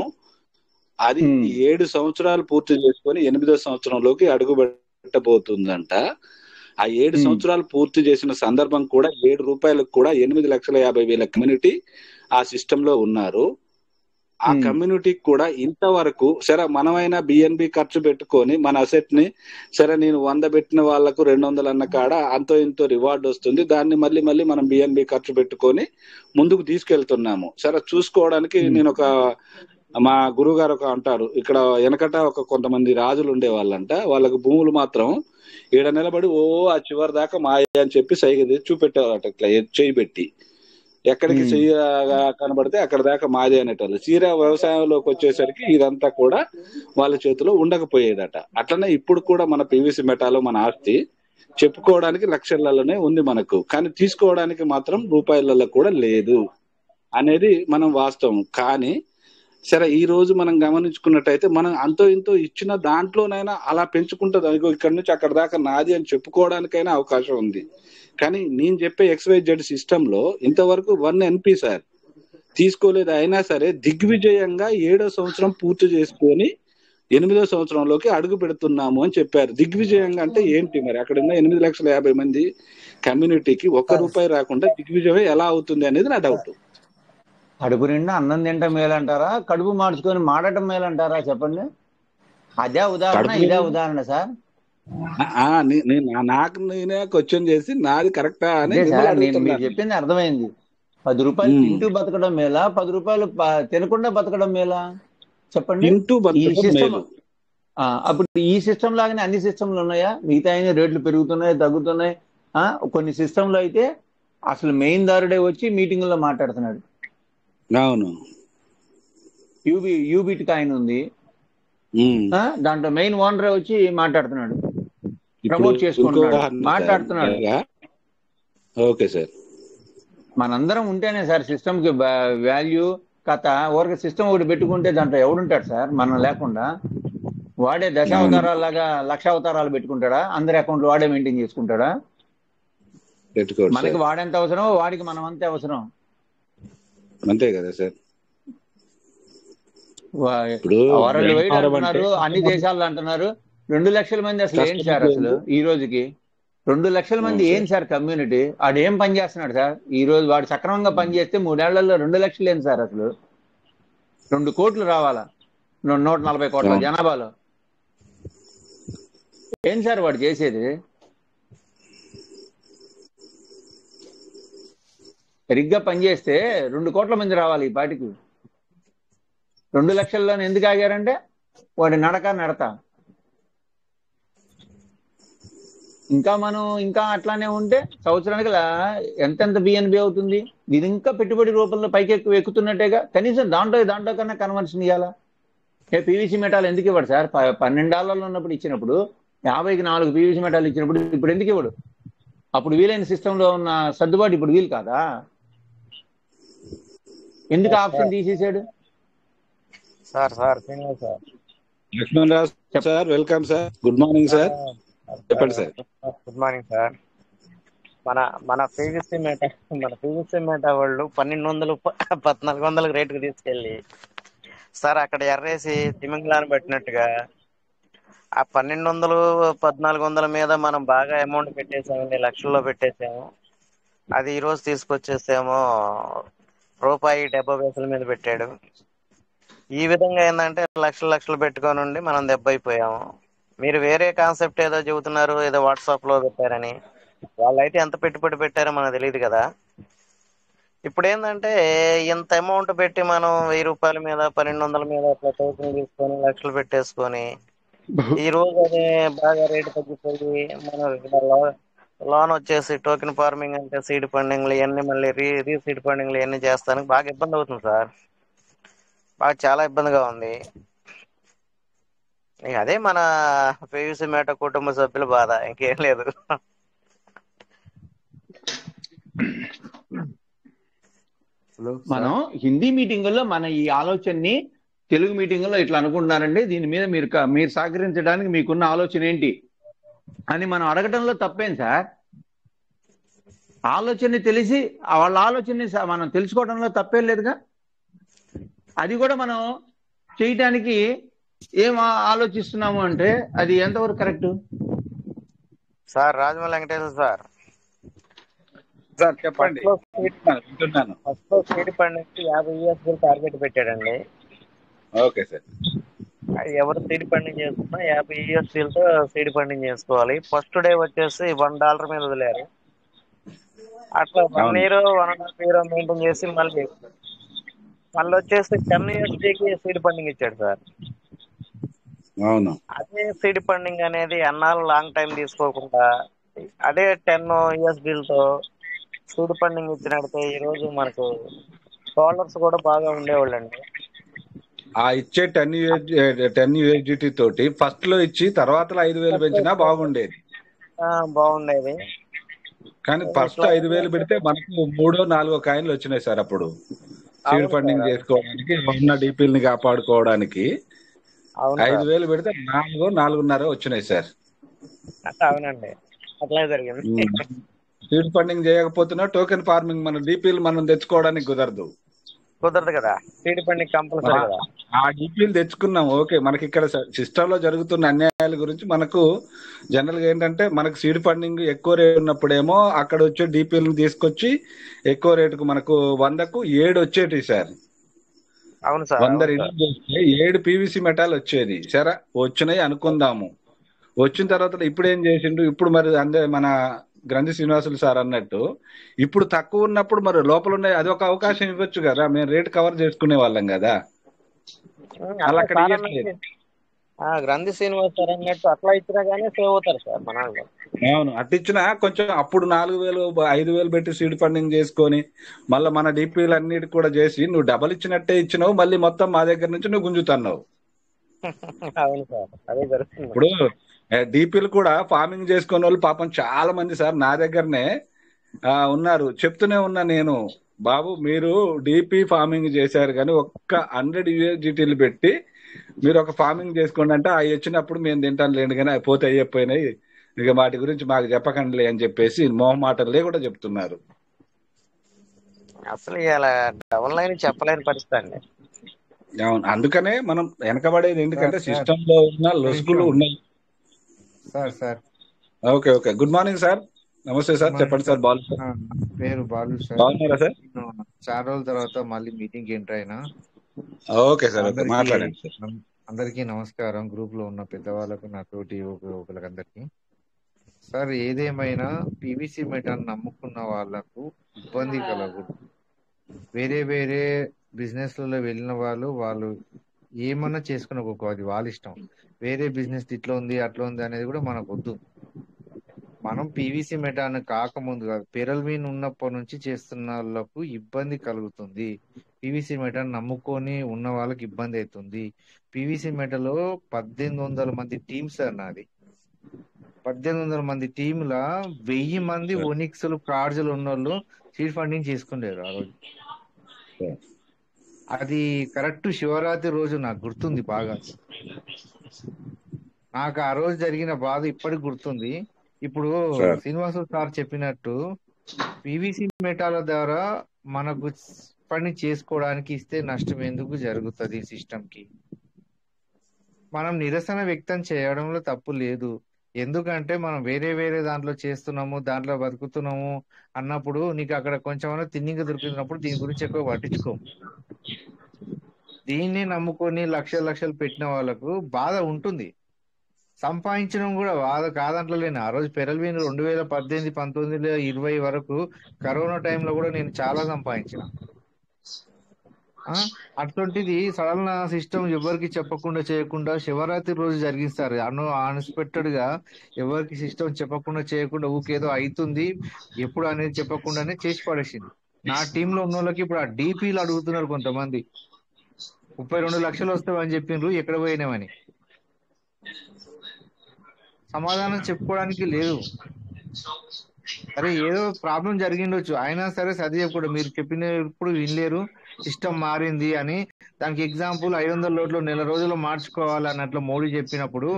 అది 7 సంవత్సరాలు పూర్తి చేసుకొని 8వ సంవత్సరంలోకి అడుగు పెట్టబోతుందంట. ఆ 7 సంవత్సరాలు పూర్తి చేసిన సందర్భం కూడా ₹7 కూడా 8,50,000 కమ్యూనిటీ ఆ సిస్టమ్ లో ఉన్నారు. ఆ కమ్యూనిటీకి కూడా ఇంతవరకు సరే మనమైనా బిఎన్బి ఖర్చు పెట్టుకొని మన అసెట్ ని సరే నేను 100 పెట్టిన వాళ్లకు 200 అన్న కాడ అంతో ఇంతో రివార్డ్ వస్తుంది. దాన్ని మళ్ళీ మనం బిఎన్బి ఖర్చు పెట్టుకొని ముందుకు తీసుకెళ్తున్నాము. సరే చూసుకోవడానికి నేను ఒక మా గురువు గారు ఒక అంటారు, ఇక్కడ వెనకట ఒక కొంతమంది రాజులు ఉండే వాళ్ళంట, వాళ్ళకి భూములు మాత్రం ఈడ నిలబడి ఓ ఆ చివరి దాకా మాయ అని చెప్పి సైగ చూపెట్టేవారట, ఇట్లా చేయి పెట్టి ఎక్కడికి ఉమ్. చెయ్య కనబడితే అక్కడ దాకా మాదే అనేటోళ్ళు. తీరా వ్యవసాయంలోకి వచ్చేసరికి ఇదంతా కూడా వాళ్ళ చేతిలో ఉండకపోయేదట. అట్లనే ఇప్పుడు కూడా మన పివిసి మెటాలో మన ఆస్తి చెప్పుకోవడానికి లక్షలలోనే ఉంది మనకు, కానీ తీసుకోవడానికి మాత్రం రూపాయలలో కూడా లేదు అనేది మనం వాస్తవం. కానీ సరే, ఈ రోజు మనం గమనించుకున్నట్టయితే మనం అంతో ఇంతో ఇచ్చిన దాంట్లోనైనా అలా పెంచుకుంటుంది. అదిగో ఇక్కడ నుంచి అక్కడ దాకా నాది అని చెప్పుకోవడానికైనా అవకాశం ఉంది. కానీ నేను చెప్పే XYZ సిస్టమ్ లో ఇంతవరకు 1 NP సార్ తీసుకోలేదు. అయినా సరే దిగ్విజయంగా 7వ సంవత్సరం పూర్తి చేసుకొని 8వ సంవత్సరంలోకి అడుగు పెడుతున్నాము అని చెప్పారు. దిగ్విజయంగా అంటే ఏంటి మరి? అక్కడ ఉన్న 8,50,000 మంది కమ్యూనిటీకి ₹1 రాకుండా దిగ్విజయం ఎలా అవుతుంది అనేది నా డౌట్. కడుపు నిండా అన్నం తింటం మేలంటారా, కడుపు మార్చుకొని మాడటం మేలంటారా? చెప్పండి. అదే ఉదాహరణ, కడుపు ఇదే ఉదాహరణ సార్. నాకు నేనే క్వశ్చన్ చేసి నాది కరెక్టా అని అదే మిమ్మల్ని సార్, మీరు అడుగుతున్నాను. చెప్పింది అర్థమైంది. ₹10 తింటూ బతకడం మేలా, ₹10 తినకుండా బతకడం మేలా? చెప్పండి. తింటూ ఈ బతకడం సిస్టమ్ మేలు. అప్పుడు ఈ సిస్టమ్ లాగానే అన్ని సిస్టంలు ఉన్నాయా? మిగతా అయినా రేట్లు పెరుగుతున్నాయి, తగ్గుతున్నాయి. కొన్ని సిస్టంలో అయితే అసలు మెయిన్ దారుడే వచ్చి మీటింగ్ లో మాట్లాడుతున్నాడు. అవును. యూబిట్ కాయిన్ ఉంది, దాంట్లో మెయిన్ ఓనరే వచ్చి మాట్లాడుతున్నాడు, ఇప్పుడు ప్రమోట్ ఇంకో చేసుకుంటున్నాడు, ఉదాహరణ సార్. మాట్లాడుతున్నాడు. Okay sir. మనందరం ఉంటేనే సార్ సిస్టమ్ కి వాల్యూ కథ. ఊరికి సిస్టమ్ ఒకటి పెట్టుకుంటే దాంట్లో ఎవడుంటాడు సార్ మనం లేకుండా? వాడే దశావతారాలు లాగా 1,00,000 అవతారాలు పెట్టుకుంటాడా? అందరి అకౌంట్లు వాడే మెయింటైన్ చేసుకుంటాడా? పెట్టుకోండి మనకి సార్. వాడెంత అవసరం, వాడికి మనం అంతే అవసరం. అంతే కదా సార్. ఇప్పుడు వరల్డ్ వైడ్ వ్యాపారం అంటే అంటున్నారు, అన్ని దేశాల్లో అంటున్నారు. 2 లక్షల మంది అసలు ఏంటి సార్? అసలు ఈ రోజుకి 2 లక్షల మంది అవును ఏం సార్. Sir community? వాడు ఏం పని చేస్తున్నాడు సార్? ఈ రోజు వాడు సక్రమంగా పని చేస్తే 3 ఏళ్లలో 2 లక్షలు ఏంటి సార్? అసలు 2 కోట్లు రావాలా 140 కోట్ల అవును. జనాభాలో? ఏం సార్ వాడు చేసేది? సరిగ్గా పనిచేస్తే 2 కోట్ల మంది రావాలి ఈ పాటికి. 2 లక్షల్లోనే ఎందుకు ఆగారంటే వాడి నడతా. ఇంకా మనం ఇంకా అట్లానే ఉంటే సంవత్సరానికి ఎంతెంత బిఎన్బి అవుతుంది? ఇది ఇంకా పెట్టుబడి రూపంలో పైకి ఎక్కుతున్నట్టేగా. కనీసం దాంట్లో కన్నా కన్వర్షన్ ఇవ్వాలా? పీవీసీ మెటాల్ ఎందుకు ఇవ్వడు సార్? $12 ఉన్నప్పుడు ఇచ్చినప్పుడు, 50కి 4 పీవీసీ మెటాల్ ఇచ్చినప్పుడు ఇప్పుడు ఎందుకు ఇవ్వడు? అప్పుడు వీలైన సిస్టంలో ఉన్న సర్దుబాటు ఇప్పుడు వీలు కాదా? ఎందుకు ఆప్షన్ తీసేసాడు? Sir Srinivas sir, Lakshman Rao sir, welcome sir. Good morning sir. చెప్పండి సార్. Good morning sir. మన పీవీసీ మేటా వాళ్ళు 1,200 1,400 రేటుకు తీసుకెళ్ళి సార్ అక్కడ ఎర్రేసి తిమింగలాన్ని పెట్టినట్టుగా ఆ 1,200 1,400 మీద మనం బాగా అమౌంట్ పెట్టేసామండి, లక్షల్లో పెట్టేసాము. అది ఈ రోజు తీసుకొచ్చేసేమో ₹70 మీద పెట్టాడు. ఈ విధంగా ఏంటంటే లక్షలు పెట్టుకొని ఉండి మనం దెబ్బ అయిపోయాము. మీరు వేరే కాన్సెప్ట్ ఏదో చెబుతున్నారు, ఏదో వాట్సాప్ లో పెట్టారని. వాళ్ళైతే ఎంత పెట్టుబడి పెట్టారో మనకు తెలియదు కదా. ఇప్పుడు ఏంటంటే ఇంత అమౌంట్ పెట్టి మనం ₹1000 మీద 1,200 మీద అట్లా టోకెన్ తీసుకొని లక్షలు పెట్టేసుకొని ఈ రోజు అదే బాగా రేటు తగ్గిపోయి మన లోన్ వచ్చేసి టోకెన్ ఫార్మింగ్ అంటే సీడ్ ఫండింగ్లు ఇవన్నీ మళ్ళీ రీసీడ్ ఫండింగ్లు ఇవన్నీ చేస్తానికి బాగా ఇబ్బంది అవుతుంది సార్. బాగా చాలా ఇబ్బందిగా ఉంది. అదే మన పీవీసీ మేట కుటుంబ సభ్యుల బాధ, ఇంకేం లేదు. మనం హిందీ మీటింగుల్లో మన ఈ ఆలోచనని తెలుగు మీటింగుల్లో ఇట్లా అనుకుంటున్నారండి, దీని మీద మీరు సహకరించడానికి మీకున్న ఆలోచన ఏంటి అని మనం అడగటంలో తప్పేం సార్? ఆలోచనని తెలిసి వాళ్ళ ఆలోచనని మనం తెలుసుకోవడంలో తప్పేం లేదుగా. అది కూడా మనం చేయటానికి ఏం ఆలోచిస్తున్నాము అంటే అది ఎంతవరకు correct? Sir Rajamouli Venkateswara sir, చెప్పండి. ఫస్ట్ లో సీడ్ ఫండింగ్ 50 years టార్గెట్ పెట్టాడండి. Okay sir. ఎవరు సీడ్ ఫండింగ్ చేసుకున్నా 50 years తో సీడ్ ఫండింగ్ చేసుకోవాలి. ఫస్ట్ డే వచ్చేసి $1 మీద వదిలేరు. అట్లా 1 year 1.5 year మెయింటైన్ చేసి మళ్ళీ మళ్ళీ వచ్చేసి 10 USDకి సీడ్ ఫండింగ్ ఇచ్చాడు సార్. అవును. అదే సీడ్ ఫండింగ్ అనేది ఎన్నాళ్ళు లాంగ్ టైం తీసుకోకుండా అదే 10 USDలతో సీడ్ ఫండింగ్ ఇచ్చినట్టే ఈ రోజు మనకు డోలర్స్ కూడా బాగా ఉండేవాళ్ళండి. ఆ ఇచ్చే 10 USDT తోటి ఫస్ట్ లో ఇచ్చి తర్వాత 5,000 పెంచినా బాగుండేది. బాగుండేది. కానీ ఫస్ట్ 5,000 పెడితే మనకు 3-4 కాయిన్లు వచ్చినాయి సార్. అప్పుడు సీడ్ ఫండింగ్ చేసుకోవడానికి, ఉన్న డీపీలని కాపాడుకోవడానికి 5,000 పెడితే 4-4.5 వచ్చినాయి సార్. అవునండి, అట్లా జరిగింది. సీడ్ ఫండింగ్ చేయకపోతున్నా టోకెన్ ఫార్మింగ్ మన డీపీలు మనం తెచ్చుకోవడానికి కుదరదు కదా. సీడ్ ఫండింగ్ కంపల్సరీ కదా. ఆ డీపీలు తెచ్చుకున్నాం, ఓకే. మనకి ఇక్కడ సిస్టమ్ లో జరుగుతున్న అన్యాయాల గురించి మనకు జనరల్ గా ఏంటంటే, మనకు సీడ్ ఫండింగ్ ఎక్కువ రేట్ ఉన్నప్పుడేమో అక్కడ వచ్చే డీపీలను తీసుకొచ్చి ఎక్కువ రేటుకు మనకు 100కు 7 వచ్చేటి సార్. అవును సార్. 100 రిలీజ్ చేస్తే 7 పీవీసీ మెటాల్ వచ్చేది. సరే వచ్చినాయి అనుకుందాము. వచ్చిన తర్వాత ఇప్పుడు ఏం చేసిండు, ఇప్పుడు మరి అంటే మన గ్రంథి శ్రీనివాసులు సార్ అన్నట్టు ఇప్పుడు తక్కువ ఉన్నప్పుడు మరి లోపల ఉన్నాయి, అది ఒక అవకాశం ఇవ్వచ్చు కదా. మేము రేట్ కవర్ చేసుకునే వాళ్ళం కదా. అలా అక్కడ ఇవ్వట్లేదు. గ్రంథి శ్రీనివాస్ సార్ అన్నట్టు అట్లా ఇచ్చినా గానీ సేవ్ అవుతారు సార్ మన వాళ్ళు. అవును, అట్టిచ్చినా కొంచెం అప్పుడు 4,000-5,000 పెట్టి సీడ్ ఫండింగ్ చేసుకొని మళ్ళీ మన డీపీలు అన్నిటి కూడా చేసి నువ్వు డబల్ ఇచ్చినట్టే ఇచ్చినావు, మళ్ళీ మొత్తం మా దగ్గర నుంచి నువ్వు గుంజుతున్నావు. అవును సార్, అదే జరుగుతుంది. ఇప్పుడు డీపీలు కూడా ఫార్మింగ్ చేసుకునే వాళ్ళు పాపం చాలా మంది సార్ నా దగ్గరనే ఉన్నారు. చెప్తూనే ఉన్నా నేను, బాబు మీరు డీపీ ఫార్మింగ్ చేశారు కానీ ఒక్క 100 USDTలు పెట్టి మీరు ఒక ఫార్మింగ్ చేసుకోండి అంటే అవి వచ్చినప్పుడు మేము తింటాను లేండి కానీ అవి పోతే అయ్యిపోయినాయి, ఇక వాటి గురించి మాకు చెప్పకండిలే అని చెప్పేసి మొహమాటలే కూడా చెప్తున్నారు. అసలు ఇలా డబుల్ లైన్ చెప్పలేని పరిస్థితి అండి. అవును, అందుకనే మనం వెనకబడేది. ఎందుకంటే సిస్టమ్ లో ఉన్న లొసుగులు ఉన్నాయి sir. Okay. Good morning sir. నమస్తే సార్, చెప్పండి సార్. బాలు సార్. పేరు బాలు సార్. బాగున్నారా సార్? చాలా రోజుల తర్వాత మళ్ళీ మీటింగ్ ఎంటర్ అయినా. ఓకే సార్, మాట్లాడండి సార్. అందరికీ నమస్కారం. గ్రూప్ లో ఉన్న పెద్దవాళ్ళకు, నా తోటి యువకులందరికీ. సార్, ఏదేమైనా పీవీసీ మెటాల్ నమ్ముకున్న వాళ్లకు ఇబ్బంది కలగదు. వేరే వేరే బిజినెస్ లలో వెళ్ళిన వాళ్ళు ఏమన్నా చేసుకుని అది వాళ్ళ ఇష్టం. వేరే బిజినెస్ ఇట్లా ఉంది అట్లా ఉంది అనేది కూడా మనకు వద్దు. మనం పీవీసీ మెటాల్ కాకముందు కాదు, పెరల్విన్ ఉన్నప్పటి నుంచి చేస్తున్న వాళ్ళకు ఇబ్బంది కలుగుతుంది. పీవీసీ మెటాల్ నమ్ముకొని ఉన్న వాళ్ళకి ఇబ్బంది అవుతుంది. పీవీసీ మెటల్ 1,800 మంది టీమ్ సార్ నాది. 1,800 మంది టీంల 1000 మంది ఒనిక్స్లు కార్డ్స్లు ఉన్న వాళ్ళు సీడ్ ఫండింగ్ చేసుకునేరు ఆ రోజు. అది కరెక్ట్ శివరాత్రి రోజు నాకు గుర్తుంది బాగా. నాకు ఆ రోజు జరిగిన బాధ ఇప్పటికి గుర్తుంది. ఇప్పుడు శ్రీనివాసు సార్ చెప్పినట్టు పీవీసీ మెటాల ద్వారా మనకు పని చేసుకోవడానికి ఇస్తే నష్టం ఎందుకు జరుగుతుంది సిస్టమ్ కి? మనం నిరసన వ్యక్తం చేయడంలో తప్పు లేదు. ఎందుకంటే మనం వేరే వేరే దాంట్లో చేస్తున్నాము, దాంట్లో బతుకుతున్నాము అన్నప్పుడు నీకు అక్కడ కొంచెం తిన్నిగా దొరికినప్పుడు దీని గురించి ఎక్కువ పట్టించుకో. దీన్ని నమ్ముకొని లక్షలు పెట్టిన వాళ్ళకు బాధ ఉంటుంది. సంపాదించడం కూడా బాధ కాదంట్లో లేని. ఆ రోజు పెరల్విన్ 2018, 19, 20 వరకు కరోనా టైంలో కూడా నేను చాలా సంపాదించిన. అటువంటిది సడన్ సిస్టమ్ ఎవరికి చెప్పకుండా చేయకుండా శివరాత్రి రోజు జరిగిస్తారు. అన్ఎక్స్పెక్టెడ్ గా ఎవరికి సిస్టమ్ చెప్పకుండా చేయకుండా ఊకేదో అవుతుంది ఎప్పుడు అనేది చెప్పకుండానే చేసి పడేసింది. నా టీంలో ఉన్న వాళ్ళకి ఇప్పుడు ఆ డీపీలు అడుగుతున్నారు కొంతమంది. 32 లక్షలు వస్తామని చెప్పిండ్రు, ఎక్కడ పోయినామని సమాధానం చెప్పుకోవడానికి లేదు. సరే ఏదో ప్రాబ్లం జరిగిండొచ్చు, అయినా సరే సది చెప్పకూడదు. మీరు చెప్పినప్పుడు వినలేరు, సిస్టమ్ మారింది అని. దానికి ఎగ్జాంపుల్ 500 లోట్లు నెల రోజుల్లో మార్చుకోవాలి అన్నట్లు మోడీ చెప్పినప్పుడు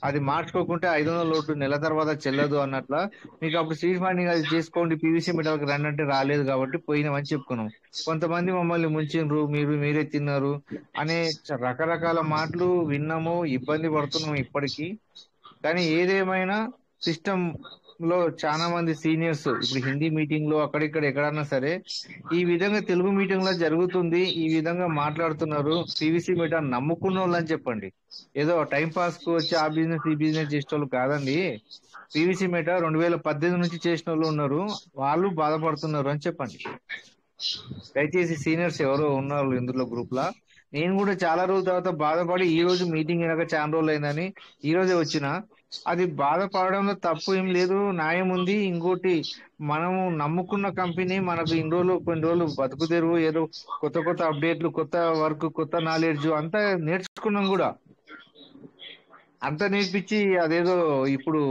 అది మార్చుకోకుంటే 500 లోట్లు నెల తర్వాత చెల్లదు అన్నట్ల మీకు అప్పుడు సీడ్ ఫండింగ్ అది చేసుకోండి పీవీసీ మెటల్కి రండి అంటే రాలేదు కాబట్టి పోయినామని చెప్పుకున్నాం. కొంతమంది మమ్మల్ని ముంచిండ్రు, మీరే తిన్నారు అనే రకరకాల మాటలు విన్నాము, ఇబ్బంది పడుతున్నాము ఇప్పటికీ. కానీ ఏదేమైనా సిస్టమ్ లో చాలా మంది సీనియర్స్ ఇప్పుడు హిందీ మీటింగ్ లో అక్కడిక్కడ ఎక్కడన్నా సరే ఈ విధంగా తెలుగు మీటింగ్ లో జరుగుతుంది, ఈ విధంగా మాట్లాడుతున్నారు. పీవీసీ మెటల్ నమ్ముకున్న వాళ్ళు అని చెప్పండి. ఏదో టైం పాస్ కు వచ్చి ఆ బిజినెస్ ఈ బిజినెస్ చేసే వాళ్ళు కాదండి. పీవీసీ మెటల్ 2018 నుంచి చేసిన వాళ్ళు ఉన్నారు, వాళ్ళు బాధపడుతున్నారు అని చెప్పండి. దయచేసి సీనియర్స్ ఎవరో ఉన్నారు ఇందులో గ్రూప్ లా. నేను కూడా చాలా రోజుల తర్వాత బాధపడి ఈ రోజు మీటింగ్ అయినాక చాలా రోజులు అయిందని ఈ రోజే వచ్చిన. అది బాధపడడంలో తప్పు ఏం లేదు, న్యాయం ఉంది. ఇంకోటి, మనము నమ్ముకున్న కంపెనీ మనకు ఇన్ని రోజులు కొన్ని రోజులు బతుకు తెరువు, ఏదో కొత్త కొత్త అప్డేట్లు, కొత్త వర్క్, కొత్త నాలెడ్జ్ అంతా నేర్చుకున్నాం కూడా. అంత నేర్పించి అదేదో ఇప్పుడు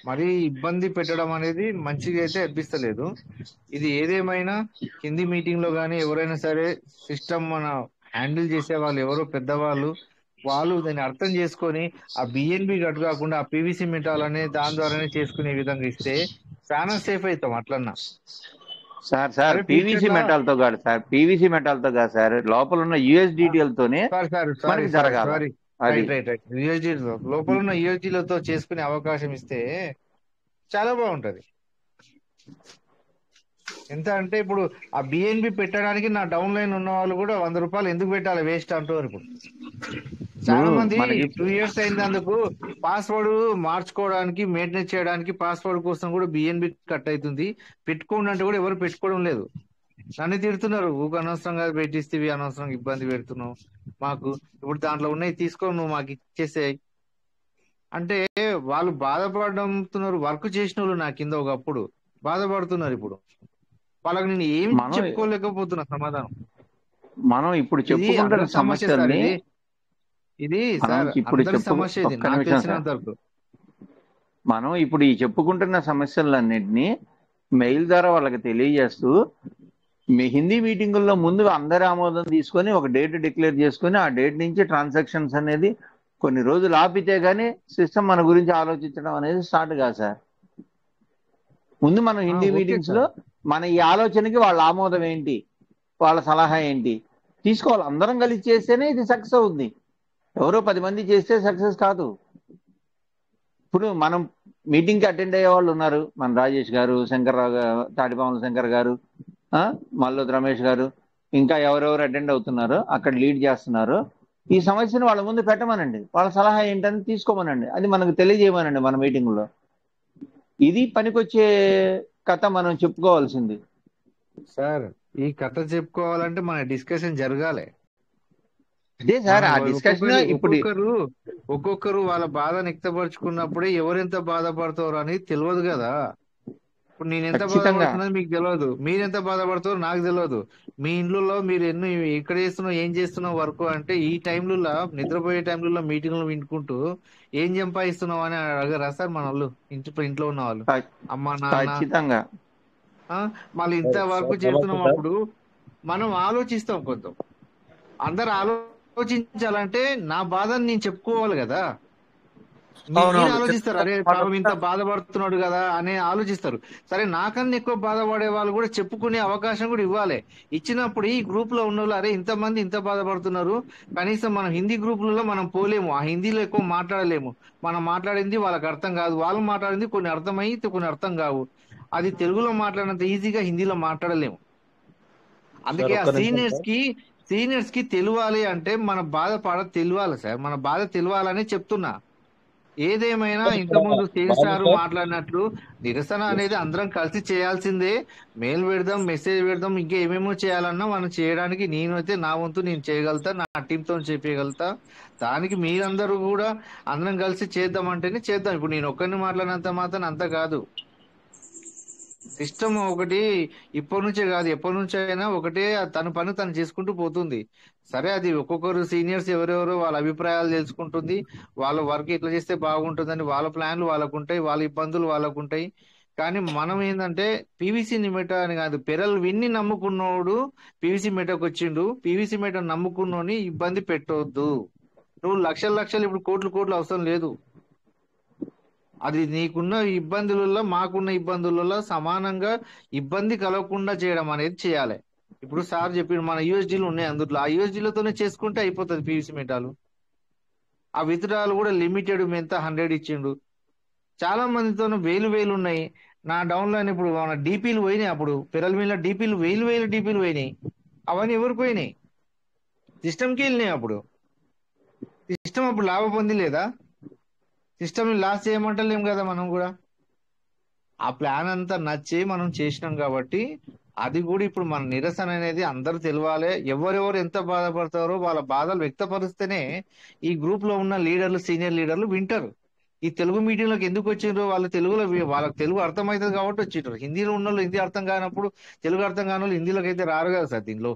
మరీ ఇబ్బంది పెట్టడం అనేది మంచిగా అయితే అనిపిస్తలేదు. ఇది ఏదేమైనా హిందీ మీటింగ్ లో కానీ ఎవరైనా సరే సిస్టమ్ మన హ్యాండిల్ చేసే వాళ్ళు ఎవరో పెద్దవాళ్ళు, వాళ్ళు దాన్ని అర్థం చేసుకొని ఆ బిఎన్బి గట్టు కాకుండా ఆ పీవీసీ మెటాలనే దాని ద్వారానే చేసుకునే విధంగా ఇస్తే చాలా సేఫ్ అవుతాం అట్లన్నా. సార్ అరే పీవీసీ ఫ్యూచర్ లా మెటాల్ తో కాదు సార్, పీవీసీ మెటాల్ తో కాదు సార్, లోపల ఉన్న యుఎస్డిటిఎల్ తోనే సారీ సారీ సారీ మనకి సారీ జరగాల. సారీ అది రైట్ రైట్ రైట్ యూఎస్డి లోపల ఉన్న యూఎస్డీలతో చేసుకునే అవకాశం ఇస్తే చాలా బాగుంటది. ఎంత అంటే ఇప్పుడు ఆ బిఎన్బి పెట్టడానికి నా డౌన్ లైన్ ఉన్న వాళ్ళు కూడా 100 రూపాయలు ఎందుకు పెట్టాలి వేస్ట్ అంటారు. ఇప్పుడు చాలా ఇప్పుడు మంది మనకి 2 years అయినందుకు పాస్వర్డ్ మార్చుకోవడానికి, మెయింటెనెన్స్ చేయడానికి పాస్వర్డ్ కోసం కూడా బిఎన్బి కట్ అవుతుంది. పెట్టుకోండి అంటే కూడా ఎవరు పెట్టుకోవడం లేదు. నన్ను తిడుతున్నారు, ఊకు అనవసరంగా పెట్టిస్తేవి, అనవసరంగా ఇబ్బంది పెడుతున్నావు మాకు. ఇప్పుడు దాంట్లో ఉన్నాయి తీసుకో, నువ్వు మాకు ఇచ్చేసేయి అంటే వాళ్ళు బాధపడుతున్నారు. వర్క్ చేసిన వాళ్ళు నా కింద ఒకప్పుడు బాధపడుతున్నారు. ఇప్పుడు వాళ్ళకి నేను ఏం మనం చెప్పుకోలేకపోతున్నా సమాధానం. మనం ఇప్పుడు ఇది చెప్పుకుంటున్న అందరి సమస్య సార్. సమస్యల్ని ఇది మనం సార్ ఇప్పుడు అందరి సమస్య ఇది, ఒక్క నాకు నిమిషం సార్, తెలిసినంత వరకు. మనం ఇప్పుడు ఈ చెప్పుకుంటున్న సమస్యలన్నింటినీ మెయిల్ ద్వారా వాళ్ళకి తెలియజేస్తూ మీ హిందీ మీటింగుల్లో ముందుగా అందరి ఆమోదం తీసుకొని ఒక డేట్ డిక్లేర్ చేసుకొని ఆ డేట్ నుంచి ట్రాన్సాక్షన్స్ అనేది కొన్ని రోజులు ఆపితే గానీ సిస్టమ్ మన గురించి ఆలోచించడం అనేది స్టార్ట్ కాదు సార్. ముందు మనం హిందీ ఓకే మీటింగ్స్ సార్. లో మన ఈ ఆలోచనకి వాళ్ళ ఆమోదం ఏంటి, వాళ్ళ సలహా ఏంటి తీసుకోవాలి. అందరం కలిసి చేస్తేనే ఇది సక్సెస్ అవుతుంది. ఎవరో 10 మంది చేస్తే సక్సెస్ కాదు. ఇప్పుడు మనం మీటింగ్ కి అటెండ్ అయ్యే వాళ్ళు ఉన్నారు, మన రాజేష్ గారు, శంకర్రావు గారు, తాటిపాముల శంకర్ గారు, మల్లోత్ రమేష్ గారు, ఇంకా ఎవరెవరు అటెండ్ అవుతున్నారో అక్కడ లీడ్ చేస్తున్నారు. ఈ సమస్యను వాళ్ళ ముందు పెట్టమనండి, వాళ్ళ సలహా ఏంటని తీసుకోమనండి, అది మనకు తెలియజేయమనండి మన మీటింగ్ లో. ఇది పనికొచ్చే కథ మనం చెప్పుకోవాల్సింది. సార్ ఈ కథ చెప్పుకోవాలంటే మన డిస్కషన్ జరగాలి. అదే సార్, ఆ మనం డిస్కషన్ ఇప్పుడు ఒక్కొక్కరు వాళ్ళ బాధను వ్యక్తపరుచుకున్నప్పుడే ఎవరెంత బాధపడతారు అని తెలియదు కదా. ఇప్పుడు నేను ఎంత ఖచ్చితంగా బాధపడుతున్నది మీకు తెలియదు, మీరెంత బాధపడతారో నాకు తెలియదు. మీ ఇంట్లో మీరు ఎన్ని ఎక్కడ చేస్తున్నావు, ఏం చేస్తున్నావు వర్క్ అంటే ఈ టైంలో నిద్రపోయే టైంలో మీటింగ్లు వినుకుంటూ ఏం సంపాదిస్తున్నావు అని అడగరా సార్ మన వాళ్ళు? ఇంట్లో ఉన్న వాళ్ళు, అమ్మ నాన్న, ఖచ్చితంగా మళ్ళీ ఇంత వర్క్ చేస్తున్నాం. అప్పుడు మనం ఆలోచిస్తాం. కొంచెం అందరు ఆలోచించాలంటే నా బాధని నేను చెప్పుకోవాలి కదా. మీరు ఆలోచిస్తారు, అరే పాపం ఇంత బాధపడుతున్నాడు కదా అని ఆలోచిస్తారు. సరే నాకన్నా ఎక్కువ బాధపడే వాళ్ళు కూడా చెప్పుకునే అవకాశం కూడా ఇవ్వాలి. ఇచ్చినప్పుడు ఈ గ్రూప్ లో ఉన్న వాళ్ళు, అరే ఇంతమంది ఇంత బాధపడుతున్నారు, కనీసం మనం హిందీ గ్రూపులలో మనం పోలేము, ఆ హిందీలో ఎక్కువ మాట్లాడలేము, మనం మాట్లాడింది వాళ్ళకి అర్థం కాదు, వాళ్ళు మాట్లాడింది కొన్ని అర్థమయ్యి కొన్ని అర్థం కావు. అది తెలుగులో మాట్లాడినంత ఈజీగా హిందీలో మాట్లాడలేము. అందుకే ఆ సీనియర్స్ కి తెలియాలి అంటే మన బాధ తెలియాలి సార్. మన బాధ తెలియాలని చెప్తున్నా. ఏదేమైనా ఇంతకుముందు సారు మాట్లాడినట్లు నిరసన అనేది అందరం కలిసి చేయాల్సిందే. మెయిల్ పెడదాం, మెసేజ్ పెడదాం, ఇంకా ఏమేమో చేయాలన్నా మనం చేయడానికి నేనైతే నా వంతు నేను చేయగలుగుతా, నా టీంతో చెప్పగలుగుతా. దానికి మీరందరూ కూడా అందరం కలిసి చేద్దామంటేనే చేద్దాం. ఇప్పుడు నేను ఒక్కరిని మాట్లాడినంత మాత్రం అంత కాదు. సిస్టమ్ ఒకటి ఇప్పటి నుంచే కాదు, ఎప్పటి నుంచి అయినా ఒకటే, తన పని తను చేసుకుంటూ పోతుంది. సరే అది ఒక్కొక్కరు సీనియర్స్ ఎవరెవరో వాళ్ళ అభిప్రాయాలు తెలుసుకుంటుంది, వాళ్ళ వర్క్ ఇట్లా చేస్తే బాగుంటుందని వాళ్ళ ప్లాన్లు వాళ్ళకు ఉంటాయి, వాళ్ళ ఇబ్బందులు వాళ్ళకు ఉంటాయి. కానీ మనం ఏంటంటే పీవీసీ మెటా అని కాదు, పెరల్ విన్ని నమ్ముకున్నోడు పీవీసీ మెటాకు వచ్చిండు, పీవీసీ మెటా నమ్ముకున్నోని ఇబ్బంది పెట్టొద్దు. నువ్వు లక్షలు ఇప్పుడు కోట్లు అవసరం లేదు. అది నీకున్న ఇబ్బందులలో మాకున్న ఇబ్బందులలో సమానంగా ఇబ్బంది కలగకుండా చేయడం అనేది చేయాలి. ఇప్పుడు సార్ చెప్పిన మన యూఎస్డీలు ఉన్నాయి, అందులో ఆ యూఎస్డీలతోనే చేసుకుంటే అయిపోతుంది పీవీసీ మెటాలు. ఆ విత్డ్రాలు కూడా లిమిటెడ్ ఎంత 100 ఇచ్చిండు. చాలా మందితో వేలు ఉన్నాయి. నా డౌన్ లైన్ ఇప్పుడు మన డీపీలు పోయినాయి, అప్పుడు పెరల్ మీద డీపీలు వేలు డీపీలు పోయినాయి. అవన్నీ ఎవరు పోయినాయి? సిస్టమ్కి వెళ్ళినాయి. అప్పుడు సిస్టమ్ అప్పుడు లాభం పొంది లేదా? సిస్టమ్ లాస్ చేయమంటలేం కదా మనం కూడా. ఆ ప్లాన్ అంతా నచ్చి మనం చేసినాం కాబట్టి అది కూడా ఇప్పుడు మన నిరసన అనేది అందరూ తెలవాలి. ఎవరెవరు ఎంత బాధపడతారో వాళ్ళ బాధలు వ్యక్తపరిస్తేనే ఈ గ్రూప్ లో ఉన్న లీడర్లు, సీనియర్ లీడర్లు వింటారు. ఈ తెలుగు మీడియంలోకి ఎందుకు వచ్చిండ్రు? వాళ్ళ తెలుగులో వాళ్ళకి తెలుగు అర్థమవుతుంది కాబట్టి వచ్చిండ్రు. హిందీలో ఉన్న వాళ్ళు హిందీ అర్థం కానప్పుడు, తెలుగు అర్థం కాని వాళ్ళు హిందీలోకి అయితే రారు కదా సార్. దీనిలో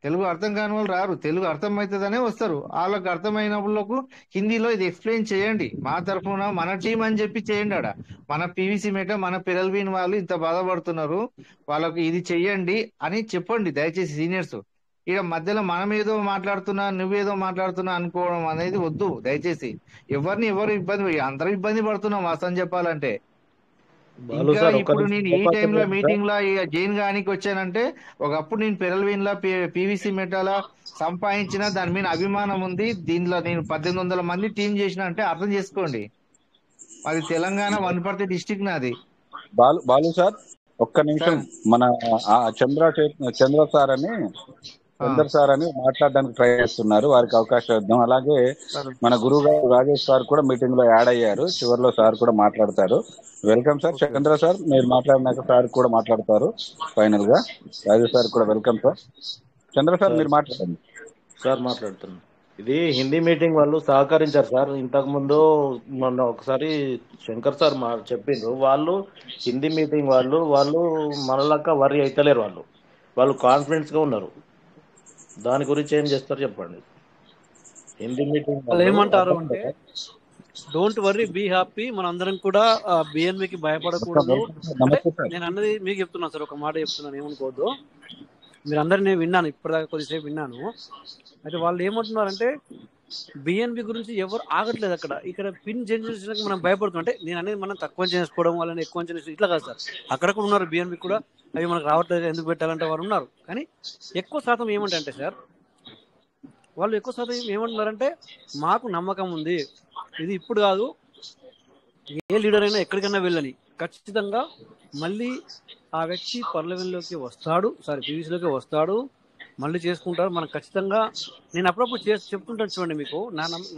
తెలుగు అర్థం కాని వాళ్ళు రారు, తెలుగు అర్థమవుతుందనే వస్తారు. వాళ్ళకి అర్థమైనప్పుడు హిందీలో ఇది ఎక్స్ప్లెయిన్ చేయండి, మా తరఫున మన టీం అని చెప్పి చేయండి. ఆడ మన పీవీసీ మేట, మన పిరల్వీన్ వాళ్ళు ఇంత బాధపడుతున్నారు, వాళ్ళకి ఇది చెయ్యండి అని చెప్పండి దయచేసి సీనియర్స్. ఇక మధ్యలో మనం ఏదో మాట్లాడుతున్నా, నువ్వేదో మాట్లాడుతున్నా అనుకోవడం అనేది వద్దు దయచేసి. ఎవరు ఇబ్బంది, అందరూ ఇబ్బంది పడుతున్నాం వాస్తవం చెప్పాలంటే. బాలు ఇంకా సార్ ఇప్పుడు నేను ఈ టైంలో మీటింగ్ లా జైన్ గానికి వచ్చానంటే, ఒకప్పుడు నేను పెరల్వీన్ లా పీవీసీ మెటాలా సంపాదించిన దాని మీద అభిమానం ఉంది. దీనిలో నేను 1800 మంది టీం చేసిన అంటే అర్థం చేసుకోండి. అది తెలంగాణ వనపర్తి డిస్టిక్ నాది. బాలు సార్ ఒక్క నిమిషం, మన చంద్ర సార్ అని మాట్లాడడానికి ట్రై చేస్తున్నారు, వారికి అవకాశం ఇద్దాం. అలాగే మన గురువు గారు రాజేష్ సార్ కూడా మీటింగ్ లో యాడ్ అయ్యారు, చివరిలో సార్ కూడా మాట్లాడతారు. Welcome sir. చంద్ర సార్ మీరు మాట్లాడినాక సార్ కూడా మాట్లాడతారు ఫైనల్ గా. రాజేష్ సార్ కూడా వెల్కమ్ సార్. చంద్ర సార్ మీరు మాట్లాడండి సార్. మాట్లాడుతున్నాను. ఇది హిందీ మీటింగ్ వాళ్ళు సహకరించారు సార్. ఇంతకు ముందు మొన్న ఒకసారి శంకర్ సార్ చెప్పిండ్రు, వాళ్ళు హిందీ మీటింగ్ వాళ్ళు మనలక్క వరి అయితలేరు, వాళ్ళు కాన్ఫిడెన్స్ గా ఉన్నారు. దాని గురించి ఏం చేస్తారు చెప్పండి. హిందీ మీటింగ్ వాళ్ళు ఏమంటారు అంటే, డోంట్ వర్రీ, బీ హ్యాపీ, మనందరం కూడా బిఎన్బికి భయపడకూడదు. అంటే నేను అన్నది మీకు చెప్తున్నాను సార్, ఒక మాట చెప్తున్నాను, ఏమనుకోవద్దు. మీరు అందరు నేను విన్నాను, ఇప్పటిదాకా కొద్దిసేపు విన్నాను. అయితే వాళ్ళు ఏమంటున్నారంటే, బిఎన్బి గురించి ఎవరు ఆగట్లేదు ఇక్కడ పిన్ జనరేషన్ మనం భయపడుతున్నాం. అంటే నేను అనేది మనం తక్కువ చేసుకోవడం వాళ్ళని ఎక్కువ చేసుకోవడం ఇట్లా కాదు సార్. అక్కడ కూడా ఉన్నారు బిఎన్బి కూడా, అవి మనకు రావట్లేదు, ఎందుకు పెట్టాలంటే వారు ఉన్నారు. కానీ ఎక్కువ శాతం ఏమంటే సార్, వాళ్ళు ఎక్కువ శాతం ఏమంటున్నారంటే, మాకు నమ్మకం ఉంది, ఇది ఇప్పుడు కాదు, ఏ లీడర్ అయినా ఎక్కడికైనా వెళ్ళని ఖచ్చితంగా మళ్ళీ ఆ వ్యక్తి పార్లమెంట్లోకి వస్తాడు, పీవీసీలోకి వస్తాడు, మళ్ళీ చేసుకుంటారు. మనం ఖచ్చితంగా, నేను అప్పుడప్పుడు చెప్తుంటాను చూడండి మీకు,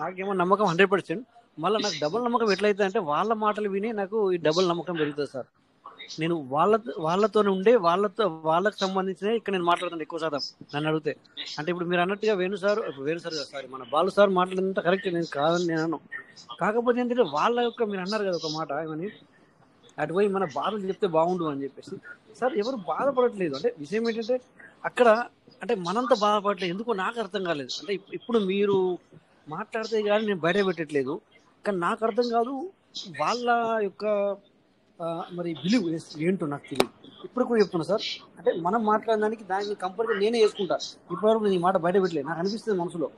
నాకేమో నమ్మకం 100%. మళ్ళీ నాకు డబుల్ నమ్మకం ఎట్లయితే అంటే, వాళ్ళ మాటలు విని నాకు ఈ డబుల్ నమ్మకం పెరుగుతుంది సార్. నేను వాళ్ళతో ఉండే వాళ్ళకి సంబంధించిన ఇక్కడ నేను మాట్లాడుతాను ఎక్కువ శాతం నన్ను అడిగితే. అంటే ఇప్పుడు మీరు అన్నట్టుగా వేణు సార్ మన బాలు సార్ మాట్లాడినంత కరెక్ట్ నేను కాదని నేను అన్నాను. కాకపోతే ఏంటంటే వాళ్ళ యొక్క, మీరు అన్నారు కదా ఒక మాట, ఏమని అటుపోయి మన బాధలు చెప్తే బాగుండు అని చెప్పేసి. సార్ ఎవరు బాధపడట్లేదు. అంటే విషయం ఏంటంటే, అక్కడ అంటే మనంతా బాధపడట్లేదు, ఎందుకో నాకు అర్థం కాలేదు. అంటే ఇప్పుడు మీరు మాట్లాడితే కానీ నేను బయట పెట్టట్లేదు, కానీ నాకు అర్థం కాదు వాళ్ళ యొక్క మరి విలువ ఏంటో నాకు తెలియదు. ఇప్పుడు కూడా చెప్తున్నా సార్, అంటే మనం మాట్లాడడానికి దానికి కంపల్సరీ నేనే చేసుకుంటా. ఇప్పటివరకు నేను ఈ మాట బయట పెట్టలేదు. నాకు అనిపిస్తుంది మనసులో,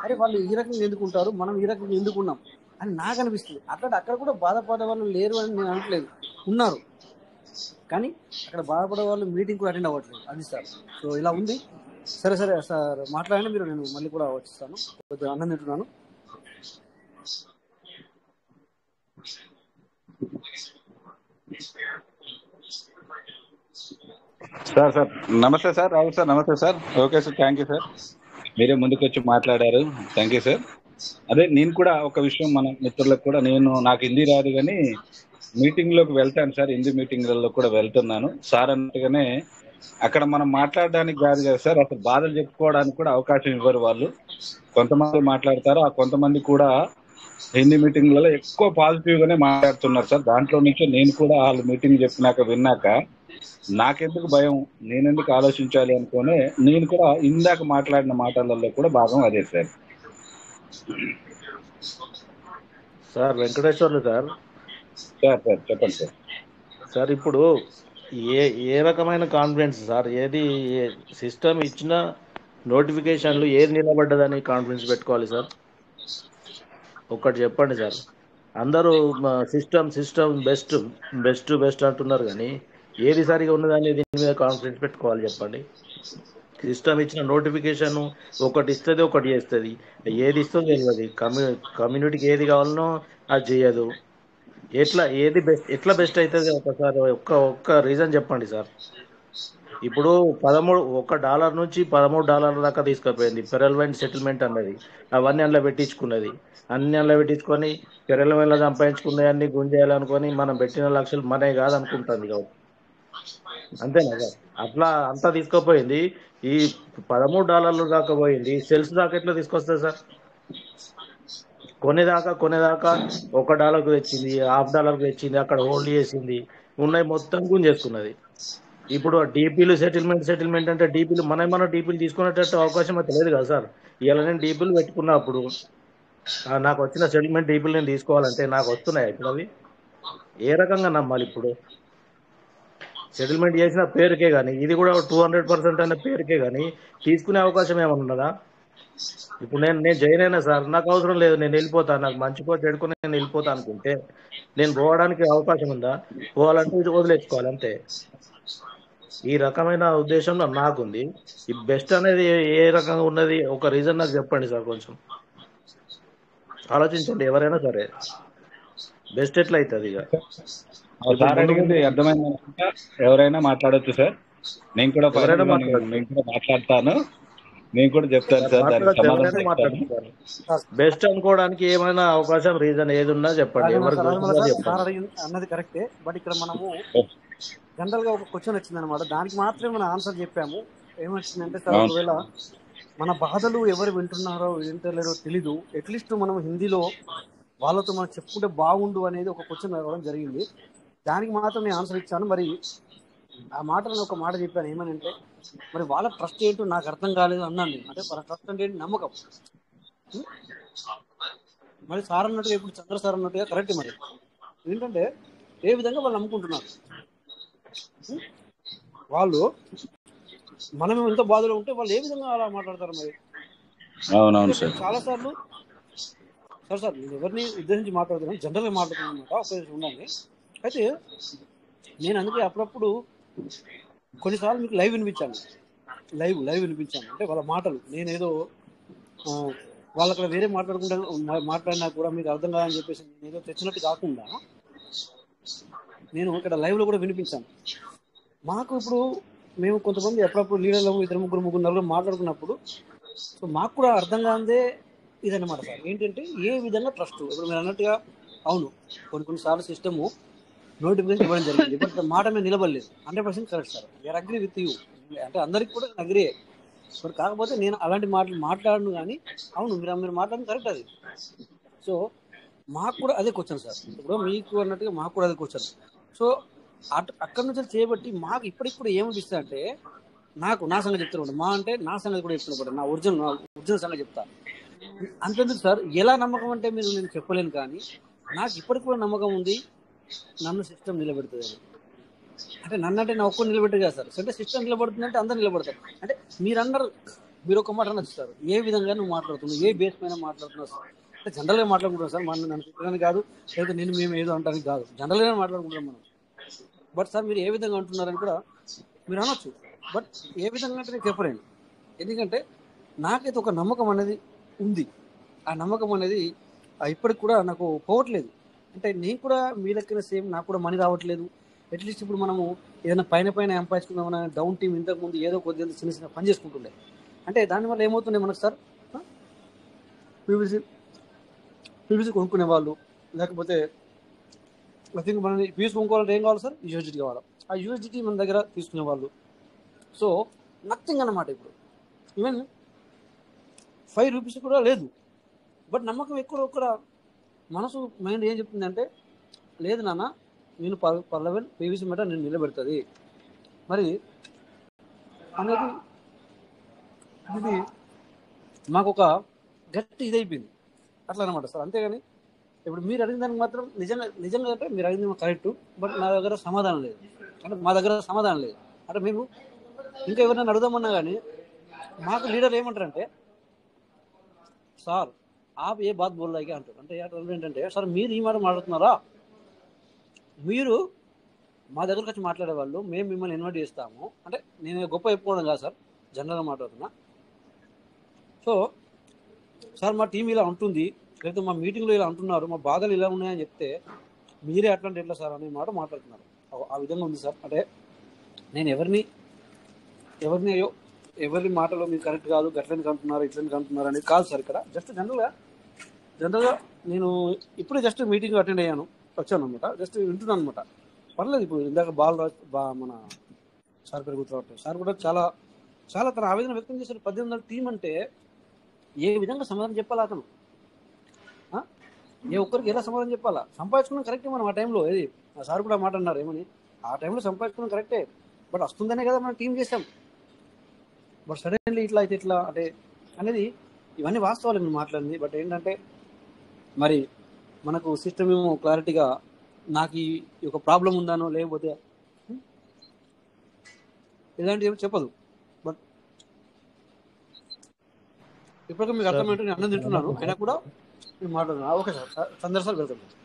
అరే వాళ్ళు ఈ రకంగా ఎందుకుంటారు, మనం ఈ రకంగా ఎందుకున్నాం అని నాకు అనిపిస్తుంది. అక్కడ కూడా బాధపడే వాళ్ళు లేరు అని నేను అనట్లేదు, ఉన్నారు. కానీ అక్కడ బాధపడే వాళ్ళు మీటింగ్ కూడా అటెండ్ అవ్వట్లేదు, అది సార్. సో ఇలా ఉంది. సరే సార్ మాట్లాడండి మీరు, నేను మళ్ళీ కూడా వచ్చిస్తాను, కొద్దిగా అన్నం తింటున్నాను. సార్ నమస్తే సార్. రావు సార్ నమస్తే sir. Okay sir, thank you sir, మీరే ముందుకు వచ్చి మాట్లాడారు, థ్యాంక్ యూ సార్. అదే నేను కూడా ఒక విషయం మన మిత్రులకు కూడా, నాకు హిందీ రాదు కానీ మీటింగ్ లోకి వెళ్తాను సార్, హిందీ మీటింగ్లలో కూడా వెళ్తున్నాను సార్. అన్నట్టుగానే అక్కడ మనం మాట్లాడడానికి కాదు కదా సార్, అసలు బాధలు చెప్పుకోవడానికి కూడా అవకాశం ఇవ్వరు వాళ్ళు. కొంతమంది మాట్లాడతారు, ఆ కొంతమంది కూడా హిందీ మీటింగ్లలో ఎక్కువ పాజిటివ్ గానే మాట్లాడుతున్నారు సార్. దాంట్లో నుంచి నేను కూడా వాళ్ళు మీటింగ్ చెప్పినాక విన్నాక నాకెందుకు భయం, నేనెందుకు ఆలోచించాలి అనుకునే నేను కూడా ఇందాక మాట్లాడిన మాటలలో కూడా భాగం అదే సార్. సార్ వెంకటేశ్వర్లు సార్ చెప్పండి సార్. సార్ ఇప్పుడు ఏ రకమైన కాన్ఫిడెన్స్ సార్, ఏది సిస్టమ్ ఇచ్చిన నోటిఫికేషన్లు ఏది నిలబడ్డదని కాన్ఫిడెన్స్ పెట్టుకోవాలి సార్? ఒక్కటి చెప్పండి సార్. అందరూ సిస్టమ్ బెస్ట్ అంటున్నారు, కానీ ఏది సరిగా ఉన్నదని దీని మీద కాన్ఫిడెన్స్ పెట్టుకోవాలి చెప్పండి. సిస్టమ్ ఇచ్చిన నోటిఫికేషన్ ఒకటి ఇస్తుంది, ఒకటి చేస్తుంది, ఏది ఇస్తుందో తెలియదు. కమ్యూనిటీకి ఏది కావాలనో అది చేయదు. ఎట్లా బెస్ట్ అవుతుంది? ఒకసారి ఒక్క రీజన్ చెప్పండి సార్. ఇప్పుడు $1 నుంచి $13 దాకా తీసుకుపోయింది పెరల్వెంట్ సెటిల్మెంట్ అన్నది. అవన్నీ అందులో పెట్టించుకున్నది, అన్ని అందులో పెట్టించుకొని పెరల్వెంట్లో సంపాదించుకున్నాయి అన్ని గుంజేయాలనుకొని మనం పెట్టిన లక్షలు మనే కాదనుకుంటుంది కాబట్టి అంతేనా సార్? అట్లా అంతా తీసుకుపోయింది ఈ $13 దాకా పోయింది, సెల్స్ దాకా ఎట్లా తీసుకొస్తుంది సార్? కొనేదాకా $1 తెచ్చింది, $1/2 తెచ్చింది, అక్కడ హోల్డ్ చేసింది, ఉన్నాయి మొత్తం గుంజేసుకున్నది. ఇప్పుడు డీపీలు సెటిల్మెంట్ అంటే డీపీలు మన డీపీలు తీసుకునేటట్టు అవకాశం అయితే లేదు కదా సార్. ఇవాళ నేను డీపీలు పెట్టుకున్నప్పుడు నాకు వచ్చిన సెటిల్మెంట్ డీపీలు నేను తీసుకోవాలంటే నాకు వస్తున్నాయి ఇప్పుడు అవి ఏ రకంగా నమ్మాలి? ఇప్పుడు సెటిల్మెంట్ చేసిన పేరుకే కానీ ఇది కూడా 200% అనే పేరుకే కానీ తీసుకునే అవకాశం ఏమైనా ఉన్నదా? ఇప్పుడు నేను జైన్ అయినా సార్, నాకు అవసరం లేదు, నేను వెళ్ళిపోతాను, నాకు మంచికో చెడుకో నేను వెళ్ళిపోతా అనుకుంటే నేను పోవడానికి అవకాశం ఉందా? పోవాలంటే ఇది వదిలేసుకోవాలి అంతే. ఈ రకమైన ఉద్దేశంలో నాకుంది. ఈ బెస్ట్ అనేది ఏ రకంగా ఉన్నది ఒక రీజన్ నాకు చెప్పండి సార్, కొంచెం ఆలోచించండి ఎవరైనా సరే. బెస్ట్ ఎట్లా అవుతుంది? ఇక ఇప్పుడు సార్ అడిగింది అర్థమైంది అనుకుంటా. ఎవరైనా మాట్లాడొచ్చు సార్. నేను కూడా ఎవరైనా మాట్లాడతాను, నేను కూడా చెప్తాను సార్, దానికి సమాధానం చెప్తాను. బెస్ట్ అనుకోవడానికి ఏమైనా అవకాశం రీజన్ ఏది ఉన్నా చెప్పండి. అన్నది కరెక్టే, బట్ ఇక్కడ మనము జనరల్ గా ఒక క్వశ్చన్ వచ్చింది అనమాట, దానికి మాత్రమే మనం ఆన్సర్ చెప్పాము. ఏమొచ్చిందంటే సార్, ఒకవేళ మన బాధలు ఎవరు వింటున్నారో వింటలేరో తెలీదు, అట్లీస్ట్ మనం హిందీలో వాళ్ళతో మనం చెప్పుకుంటే బాగుండు అనేది ఒక క్వశ్చన్ రావడం జరిగింది. దానికి మాత్రం నేను ఆన్సర్ ఇచ్చాను. మరి ఆ మాటలను ఒక మాట చెప్పాను, ఏమనంటే మరి వాళ్ళ ట్రస్ట్ ఏంటో నాకు అర్థం కాలేదు అన్నాను. అంటే వాళ్ళ ట్రస్ట్ అంటే ఏంటి? నమ్మకం. మరి సార్ అన్నట్టుగా, ఇప్పుడు చంద్ర సార్ అన్నట్టుగా కరెక్ట్. మరి ఏంటంటే ఏ విధంగా వాళ్ళు నమ్ముకుంటున్నారు, వాళ్ళు మనం ఎంత బాధలో ఉంటే వాళ్ళు ఏ విధంగా అలా మాట్లాడతారు? మరి అవునవును సార్. చాలా సార్లు సార్ నేను ఎవరిని ఉద్దేశించి మాట్లాడుతున్నాను, జనరల్గా మాట్లాడుతున్నాను అనమాట. ఒక ఉండండి. అయితే నేను అందుకే అప్పుడప్పుడు కొన్నిసార్లు మీకు లైవ్ వినిపించాను. అంటే వాళ్ళ మాటలు నేనేదో వాళ్ళు అక్కడ వేరే మాట్లాడినా కూడా మీకు అర్థం కాదని చెప్పేసి నేను ఏదో తెచ్చినట్టు కాకుండా నేను ఇక్కడ లైవ్లో కూడా వినిపించాను. మాకు ఇప్పుడు మేము కొంతమంది ఎప్పుడప్పుడు లీడర్లు 2, 3, 4 మాట్లాడుకున్నప్పుడు సో మాకు కూడా అర్థం కాదే ఇదన్నమాట సార్. ఏంటంటే ఏ విధంగా ట్రస్ట్, ఇప్పుడు మీరు అన్నట్టుగా అవును కొన్నిసార్లు సిస్టము నోటిఫికేషన్ ఇవ్వడం జరిగింది, బట్ మాట మీద నిలబడలేదు. 100% correct sir, we are agree with you. అంటే అందరికి కూడా అగ్రీ. బట్ కాకపోతే నేను అలాంటి మాటలు మాట్లాడను, కానీ అవును మీరు మాట్లాడిన కరెక్ట్ అది. సో మాకు కూడా అదే క్వశ్చన్ సార్, ఇప్పుడు మీకు అన్నట్టుగా మాకు కూడా అదే క్వశ్చన్. సో అక్కడి నుంచి చేయబట్టి మాకు ఇప్పటికి కూడా ఏమనిపిస్తుంది అంటే, నా సంగతి చెప్తున్నాడు, మా అంటే నా సంగతి కూడా చెప్తున్నా, నా ఒరిజినల్ సంగతి చెప్తా. అంతేందుకు సార్, ఎలా నమ్మకం అంటే మీరు నేను చెప్పలేను, కానీ నాకు ఇప్పటికి కూడా నమ్మకం ఉంది నన్ను సిస్టమ్ నిలబెడుతుంది. అంటే నన్ను అంటే నా ఒక్కరు నిలబెట్టారు కదా సార్. అంటే సిస్టమ్ నిలబడుతుందంటే అందరు నిలబడతారు. అంటే మీరు ఒక మాట అనొచ్చు సార్, ఏ విధంగా నువ్వు మాట్లాడుతున్నావు, ఏ బేస్ పైన మాట్లాడుతున్నావు సార్. అంటే జనరల్గా మాట్లాడుకుంటాం సార్, నన్ను తిట్టడానికి కాదు, లేదా మేము ఏదో అంటానికి కాదు, జనరల్గా మాట్లాడుకుంటాం మనం. బట్ సార్ మీరు ఏ విధంగా అంటున్నారని కూడా మీరు అనొచ్చు, బట్ ఏ విధంగా అంటే నేను చెప్పలేను. ఎందుకంటే నాకైతే ఒక నమ్మకం అనేది ఉంది. ఆ నమ్మకం అనేది ఇప్పటికి కూడా నాకు పోవట్లేదు. అంటే నేను కూడా మీ లెక్కన సేమ్, నాకు కూడా మనీ రావట్లేదు. అట్లీస్ట్ ఇప్పుడు మనము ఏదైనా పైన ఎంపాయించుకుందామన్నా డౌన్ టీమ్ ఇంతకుముందు ఏదో కొద్దిగా చిన్న పని చేసుకుంటుండే. అంటే దానివల్ల ఏమవుతుండే మనకు సార్, పీవీసీ కొనుక్కునే వాళ్ళు, లేకపోతే ఐ థింక్ మనం పీవీసీ కొనుక్కోవాలంటే ఏం కావాలి సార్? యూఎస్డిటీ కావాలి. ఆ యూఎస్డిటీ మన దగ్గర తీసుకునే వాళ్ళు. సో నథింగ్ అన్నమాట. ఇప్పుడు ఈవెన్ ₹5 కూడా లేదు. బట్ నమ్మకం ఎక్కువ మనసు మైండ్ ఏం చెప్తుందంటే, లేదు నాన్న నేను పర్ లెవెల్ పీవీసీ మీద నేను నిలబెడుతుంది మరి అనేది. ఇది మాకు ఒక గట్టి ఇదైపోయింది అట్లా అనమాట సార్. అంతేగాని ఇప్పుడు మీరు అడిగిన దానికి మాత్రం నిజంగా అంటే మీరు అడిగింది కరెక్ట్, బట్ నా దగ్గర సమాధానం లేదు. అంటే మా దగ్గర సమాధానం లేదు. అంటే మేము ఇంకా ఎవరైనా అడుగుదామన్నా కానీ మాకు లీడర్ ఏమంటారంటే, సార్ ఆప్ ఏ బాత్ బోల్లాగే అంటారు. అంటే ఏంటంటే, సార్ మీరు ఈ మాట మాట్లాడుతున్నారా, మీరు మా దగ్గరకు వచ్చి మాట్లాడేవాళ్ళు మేము మిమ్మల్ని ఇన్వైట్ చేస్తాము. అంటే నేను గొప్ప చెప్పుకోవడం కాదు సార్, జనరల్గా మాట్లాడుతున్నా. సో సార్ మా టీం ఇలా ఉంటుంది, లేకపోతే మా మీటింగ్లో ఇలా అంటున్నారు, మా బాధలు ఇలా ఉన్నాయని చెప్తే మీరే అట్లాంటి ఎట్లా సార్ అనే మాట మాట్లాడుతున్నారు. ఆ విధంగా ఉంది సార్. అంటే నేను ఎవరి మాటలో మీరు కరెక్ట్ కాదు, గట్లని అంటున్నారు, ఇట్లని అంటున్నారు అనేది కాదు సార్. ఇక్కడ జస్ట్ జనరల్గా నేను ఇప్పుడే జస్ట్ మీటింగ్ అటెండ్ వచ్చాను అనమాట. జస్ట్ వింటున్నాను అనమాట. పర్లేదు. ఇప్పుడు ఇందాక మన సార్ పేరు గుర్తురావట్లేదు. సార్ కూడా చాలా చాలా తన ఆవేదన వ్యక్తం చేశారు. 18 టీం అంటే ఏ విధంగా సమాధానం చెప్పాలా అతను? ఏ ఒక్కరికి ఎలా సమాధానం చెప్పాలా? సంపాదించుకున్నాం కరెక్టే మనం ఆ టైంలో. ఏది సార్ కూడా మాట అన్నారు ఏమని, ఆ టైంలో సంపాదించుకున్నాం కరెక్టే, బట్ వస్తుందనే కదా మనం టీం చేసాం. బట్ సడన్లీ ఇట్లా అయితే ఇట్లా అంటే అనేది ఇవన్నీ వాస్తవాలు నేను మాట్లాడింది. బట్ ఏంటంటే మరి మనకు సిస్టమ్ ఏమో క్లారిటీగా నాకు ఈ ఒక ప్రాబ్లం ఉందానో లేకపోతే ఇలాంటివి ఏమో చెప్పదు. బట్ ఇప్పటికీ మీకు అర్థమైతే నేను అన్నం తింటున్నాను, అయినా కూడా నేను మాట్లాడుతున్నాను. ఓకే సార్, సందర్ సార్ వెళ్తాను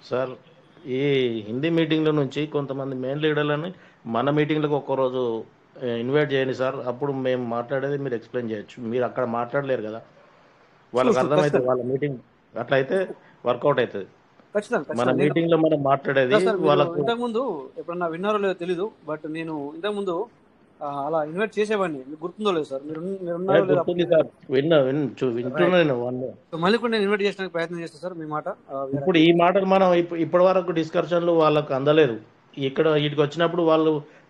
సార్. ఈ హిందీ మీటింగ్ల నుంచి కొంతమంది మెయిన్ లీడర్లని మన మీటింగ్లకు ఒక్కరోజు ఇన్వైట్ చేయండి సార్. అప్పుడు మేము మాట్లాడేది మీరు ఎక్స్ప్లెయిన్ చేయొచ్చు. మీరు అక్కడ మాట్లాడలేరు కదా, వాళ్ళకి అర్థమవుతుంది. వాళ్ళ మీటింగ్ అట్లా అయితే వర్కౌట్ అవుతుంది. మన మీటింగ్ లో మనం మాట్లాడేది వాళ్ళకు. ఇంతకుముందు ఎప్పుడన్నా విన్నారో లేదో తెలీదు, బట్ నేను ఇంతకుముందు అలా ఇన్వైట్ చేసేవాడిని. మీకు గుర్తుందో లేదు సార్? మళ్ళీ కూడా నేను ఇన్వైట్ చేయడానికి ప్రయత్నం చేస్తాను సార్. మీ మాట ఇప్పుడు ఈ మాటలు మనం ఇప్పటి వరకు డిస్కషన్లు వాళ్ళకు అందలేదు. ఇక్కడ వీటికి వచ్చినప్పుడు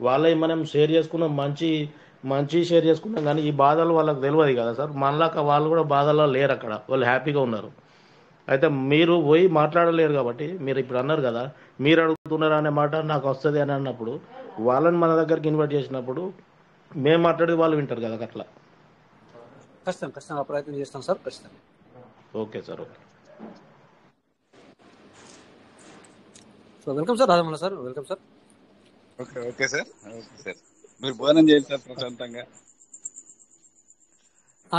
వాళ్ళే మనం షేర్ చేసుకున్నాం, మంచి షేర్ చేసుకున్నాం, కానీ ఈ బాధలు వాళ్ళకి తెలియదు కదా సార్. మనలాగా వాళ్ళు కూడా బాధల్లో లేరు, అక్కడ వాళ్ళు హ్యాపీగా ఉన్నారు. అయితే మీరు పోయి మాట్లాడలేరు కాబట్టి మీరు ఇప్పుడు అన్నారు కదా, మీరు అడుగుతున్నారు అనే మాట నాకు వస్తుంది అని అన్నప్పుడు వాళ్ళని మన దగ్గరికి ఇన్వైట్ చేసినప్పుడు మేము మాట్లాడేది వాళ్ళు వింటారు కదా. అట్లా ఖచ్చితంగా ప్రయత్నం చేస్తాం సార్, ఖచ్చితంగా. Okay sir, okay. So welcome sir, Rajamouli sir, welcome sir. Okay sir, okay sir. మీరు భోజనం చేయండి సార్ ప్రశాంతంగా.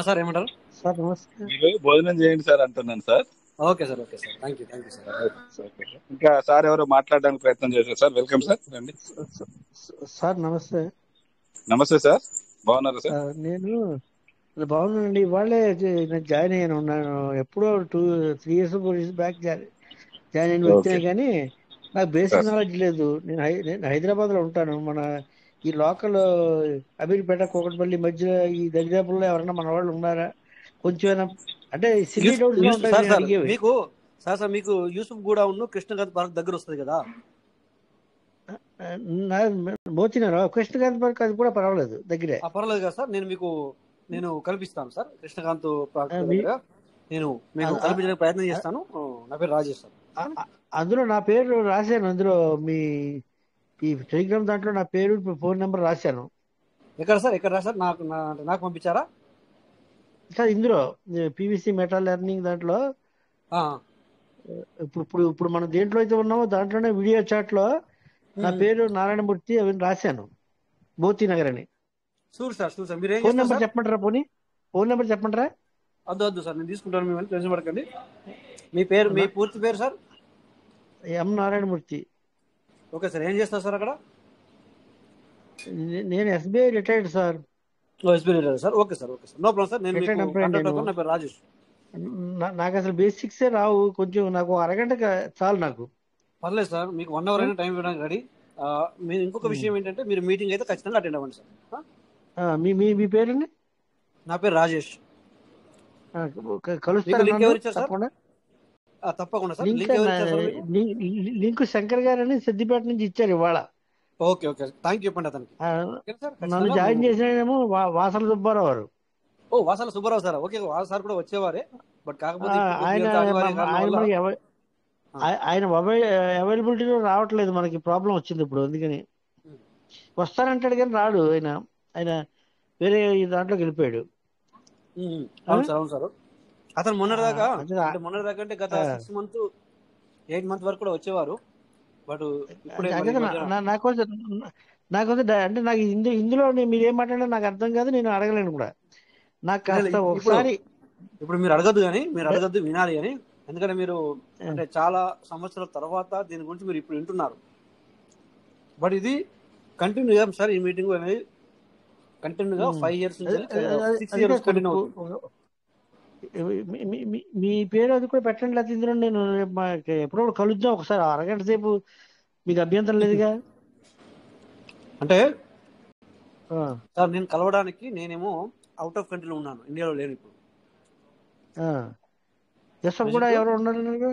సార్ ఏమంటారు సార్? నమస్తే. మీరు భోజనం చేయండి సార్ అంటున్నాను sir. Okay sir, okay sir, thank you sir. ఇంకా సార్ ఎవరో మాట్లాడడానికి ప్రయత్నం చేశారు సార్. వెల్కమ్ సార్, రండి సార్. నమస్తే. నమస్తే సార్, బాగున్నారా సార్? నేను బాగున్నానండి. ఇవాళే నేను జాయిన్ అయ్యాను. ఉన్నాను ఎప్పుడో 3 years 4 years బ్యాక్ జాయిన్ అయిన వ్యక్తినే, కానీ నాకు బేసిక్ నాలెడ్జ్ లేదు. నేను హైదరాబాద్ లో ఉంటాను. మన ఈ లోకల్ అమీర్పేట, కోకట్పల్లి మధ్య ఈ దరిదాపుల్లో ఎవరైనా మన వాళ్ళు ఉన్నారా? కొంచెం అంటే సిల్లీ డౌట్స్ మీకు సార్ మీకు యూసుఫ్ గూడ ఉన్న కృష్ణకాంత్ పార్క్ దగ్గర వస్తుంది కదా. మోచినారా? కృష్ణకాంత్ పార్క్ అది కూడా పర్వాలేదు, దగ్గరే. పర్వాలేదు కదా సార్. నేను కల్పిస్తాను సార్. కృష్ణకాంత్ పార్క్ దగ్గర నేను మీకు కల్పించడానికి ప్రయత్నం చేస్తాను. నా పేరు రాజేష్ సార్. అందులో నా పేరు రాశాను. అందులో మీ ఈ టెలిగ్రామ్ దాంట్లో నా పేరు, ఫోన్ నెంబర్ రాశాను. ఎక్కడ సార్? ఎక్కడ రాశారు? నాకు పంపించారా సార్? ఇందులో పీవీసీ మెటా లెర్నింగ్ దాంట్లో ఇప్పుడు మనం దేంట్లో అయితే ఉన్నామో దాంట్లోనే వీడియో చాట్ లో నా పేరు నారాయణమూర్తి అవి రాశాను, మోతీ నగర్ అని. ఫోన్ నెంబర్ చెప్పమంటారా? ఫోన్ నెంబర్ చెప్పమంటారా? వద్దు సార్, నేను తీసుకుంటాను. మేము తెలిసి పడకండి. మీ పూర్తి పేరు sir? M Narayanamurthy. Okay sir. ఏం చేస్తారు సార్ అక్కడ? నేను SBI retired sir. SBI retired sir. Okay sir, okay sir, no problem sir. నా పేరు రాజేష్. నాకు అసలు బేసిక్సే రావు. కొంచెం నాకు అరగంట చాలు నాకు. పర్లేదు సార్, మీకు 1 hour అయినా టైం ఇవ్వడానికి రెడీ. మీరు ఇంకొక విషయం ఏంటంటే, మీరు మీటింగ్ అయితే ఖచ్చితంగా అటెండ్ అవ్వండి సార్. మీ పేరండి? నా పేరు రాజేష్. కలుస్తాను తప్పకుండా సార్. లింక్ శంకర్ గారు అని సిద్దిపేట నుంచి ఇచ్చారు ఇవాళ. ఓకే ఓకే, థ్యాంక్ యూ చెప్పండి అతనికి. నన్ను జాయిన్ చేసినేమో వాసల సుబ్బారావు గారు. Vasala Subbarao sir. Okay, sir కూడా వచ్చేవారే, బట్ కాకపోతే ఆయన అవైలబిలిటీలో రావట్లేదు. మనకి ప్రాబ్లం వచ్చింది ఇప్పుడు, అందుకని. వస్తానంటాడు కానీ రాడు. ఆయన వేరే దాంట్లోకి వెళ్ళిపోయాడు. అవును సార్. అతను మొన్నటిదాకా అంటే గత 6 months 8 months వరకు కూడా వచ్చేవారు. బట్ నాకు అంటే నాకు ఇందులో మీరు ఏం మాట్లాడారో నాకు అర్థం కాదు, నేను అడగలేను కూడా. నాకు కాస్త ఒకసారి ఇప్పుడు మీరు అడగద్దు కానీ, మీరు అడగద్దు, వినాలి అని. ఎందుకంటే మీరు అంటే చాలా సంవత్సరాల తర్వాత దీని గురించి మీరు ఇప్పుడు వింటున్నారు. బట్ ఇది కంటిన్యూ సార్. ఈ మీటింగ్ అనేది కంటిన్యూగా 5 years నుంచి 6 years కంటిన్యూ అవుతుంది. మీ పేరు అది కూడా పెట్టండి, లేకపోతే ఇందులో నేను ఎప్పుడో కలుద్దాం ఒకసారి, అరగంట సేపు. మీకు అభ్యంతరం లేదుగా? అంటే సార్ నేను కలవడానికి నేనేమో అవుట్ ఆఫ్ కంట్రీలో ఉన్నాను, ఇండియాలో లేను ఇప్పుడు. కూడా ఎవరు ఉన్నారు?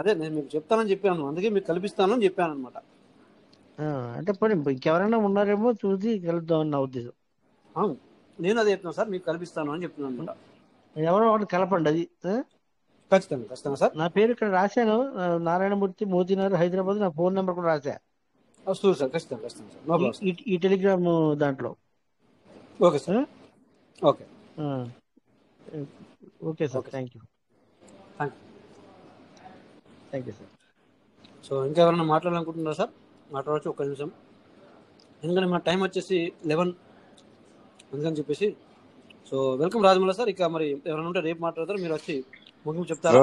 అదే నేను మీకు చెప్తానని చెప్పాను, అందుకే మీకు కల్పిస్తానని చెప్పాను అనమాట. అంటే పోనీ ఇంకెవరైనా ఉన్నారేమో చూసి కలుద్దామని నా ఉద్దేశం. నేను అదే చెప్తున్నాను సార్, మీకు కల్పిస్తాను అని చెప్తున్నాను అనమాట. ఎవరో ఒకటి కలపండి అది. ఖచ్చితంగా ఖచ్చితంగా సార్. నా పేరు ఇక్కడ రాశాను, నారాయణమూర్తి, మోతీనగర్, హైదరాబాద్. నా ఫోన్ నెంబర్ కూడా రాశా. వస్తుంది సార్, ఖచ్చితంగా ఖచ్చితంగా సార్. No problem. ఈ టెలిగ్రామ్ దాంట్లో. Okay sir. Okay okay sir. Thank you sir. So ఇంకా ఎవరైనా మాట్లాడాలనుకుంటున్నారా సార్? మాట్లాడవచ్చు, ఒక్క నిమిషం. ఎందుకంటే మన టైం వచ్చేసి 11 అందుకని చెప్పేసి. So welcome Rajamouli sir. ఇక మరి ఎవరైనా ఉంటే రేపు మాట్లాడతారు, మీరు వచ్చి ముగింపు చెప్తారా?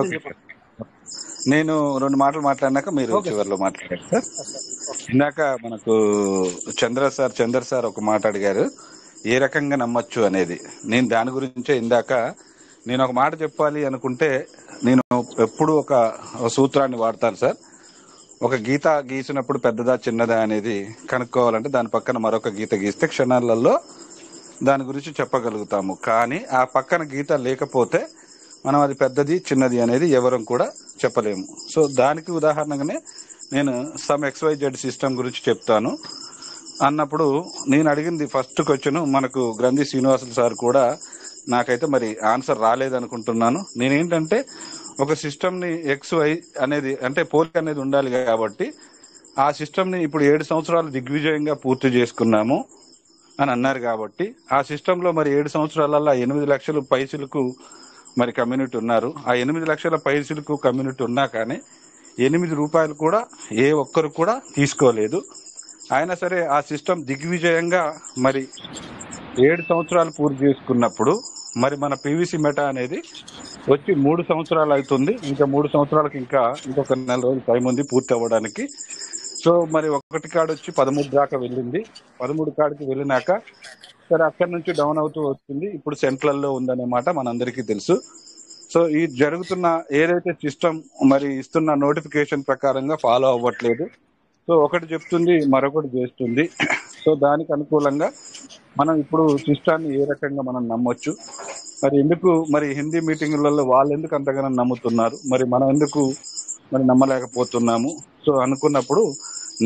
నేను 2 మాటలు మాట్లాడినాక మీరు చివరిలో మాట్లాడారు సార్. ఇందాక మనకు చంద్ర సార్ ఒక మాట అడిగారు, ఏ రకంగా నమ్మచ్చు అనేది. నేను దాని గురించే ఇందాక నేను ఒక మాట చెప్పాలి అనుకుంటే నేను ఎప్పుడు ఒక సూత్రాన్ని వాడతాను సార్. ఒక గీత గీసినప్పుడు పెద్దదా చిన్నదా అనేది కనుక్కోవాలంటే దాని పక్కన మరొక గీత గీస్తే క్షణాలలో దాని గురించి చెప్పగలుగుతాము. కానీ ఆ పక్కన గీత లేకపోతే మనం అది పెద్దది చిన్నది అనేది ఎవరం కూడా చెప్పలేము. సో దానికి ఉదాహరణగానే నేను సమ్ XYZ సిస్టమ్ గురించి చెప్తాను అన్నప్పుడు నేను అడిగింది ఫస్ట్ క్వశ్చన్ మనకు గ్రంథి శ్రీనివాసులు సార్ కూడా నాకైతే మరి ఆన్సర్ రాలేదనుకుంటున్నాను. నేనేంటంటే ఒక సిస్టమ్ని XY అనేది అంటే పోలిక అనేది ఉండాలి కాబట్టి ఆ సిస్టమ్ని ఇప్పుడు 7 సంవత్సరాలు దిగ్విజయంగా పూర్తి చేసుకున్నాము అని అన్నారు కాబట్టి ఆ సిస్టంలో మరి 7 సంవత్సరాలలో 8 లక్షల పైసలకు మరి కమ్యూనిటీ ఉన్నారు. ఆ 8 లక్షల పైసలకు కమ్యూనిటీ ఉన్నా కానీ 8 రూపాయలు కూడా ఏ ఒక్కరు కూడా తీసుకోలేదు. అయినా సరే ఆ సిస్టమ్ దిగ్విజయంగా మరి 7 సంవత్సరాలు పూర్తి చేసుకున్నప్పుడు మరి మన PVC మెటా అనేది వచ్చి 3 సంవత్సరాలు అవుతుంది. ఇంకా 3 సంవత్సరాలకు ఇంకొక 4 రోజులు టైం ఉంది పూర్తి అవ్వడానికి. సో మరి 1 కాడ వచ్చి 13 దాకా వెళ్ళింది. 13 కాడికి వెళ్ళినాక సరే అక్కడి నుంచి డౌన్ అవుతూ వస్తుంది. ఇప్పుడు సెంట్రల్లో ఉందనే మాట మనందరికీ తెలుసు. సో ఈ జరుగుతున్న ఏదైతే సిస్టమ్ మరి ఇస్తున్న నోటిఫికేషన్ ప్రకారంగా ఫాలో అవ్వట్లేదు. సో ఒకటి చెప్తుంది మరొకటి చేస్తుంది. సో దానికి అనుకూలంగా మనం ఇప్పుడు సిస్టాన్ని ఏ రకంగా మనం నమ్మొచ్చు, మరి ఎందుకు మరి హిందీ మీటింగులలో వాళ్ళు ఎందుకు అంతగానో నమ్ముతున్నారు, మరి మనం ఎందుకు మరి నమ్మలేకపోతున్నాము. సో అనుకున్నప్పుడు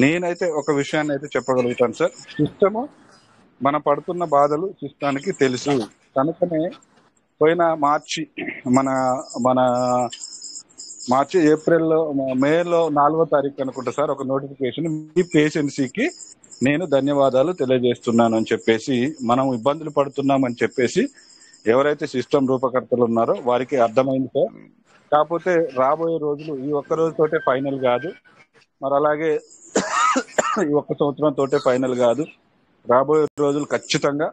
నేనైతే ఒక విషయాన్ని అయితే చెప్పగలుగుతాను సార్. సిస్టము మనం పడుతున్న బాధలు సిస్టానికి తెలుసు కనుకనే పోయిన ఏప్రిల్లో మేలో 4వ తారీఖు అనుకుంటా సార్ ఒక నోటిఫికేషన్ మీ పేషెన్సీకి నేను ధన్యవాదాలు తెలియజేస్తున్నాను అని చెప్పేసి మనం ఇబ్బందులు పడుతున్నామని చెప్పేసి ఎవరైతే సిస్టమ్ రూపకర్తలు ఉన్నారో వారికి అర్థమైంది సార్. కాకపోతే రాబోయే రోజులు ఈ ఒక్క రోజుతోటే ఫైనల్ కాదు, మరి అలాగే ఈ 1 సంవత్సరంతోటే ఫైనల్ కాదు. రాబోయే రోజులు ఖచ్చితంగా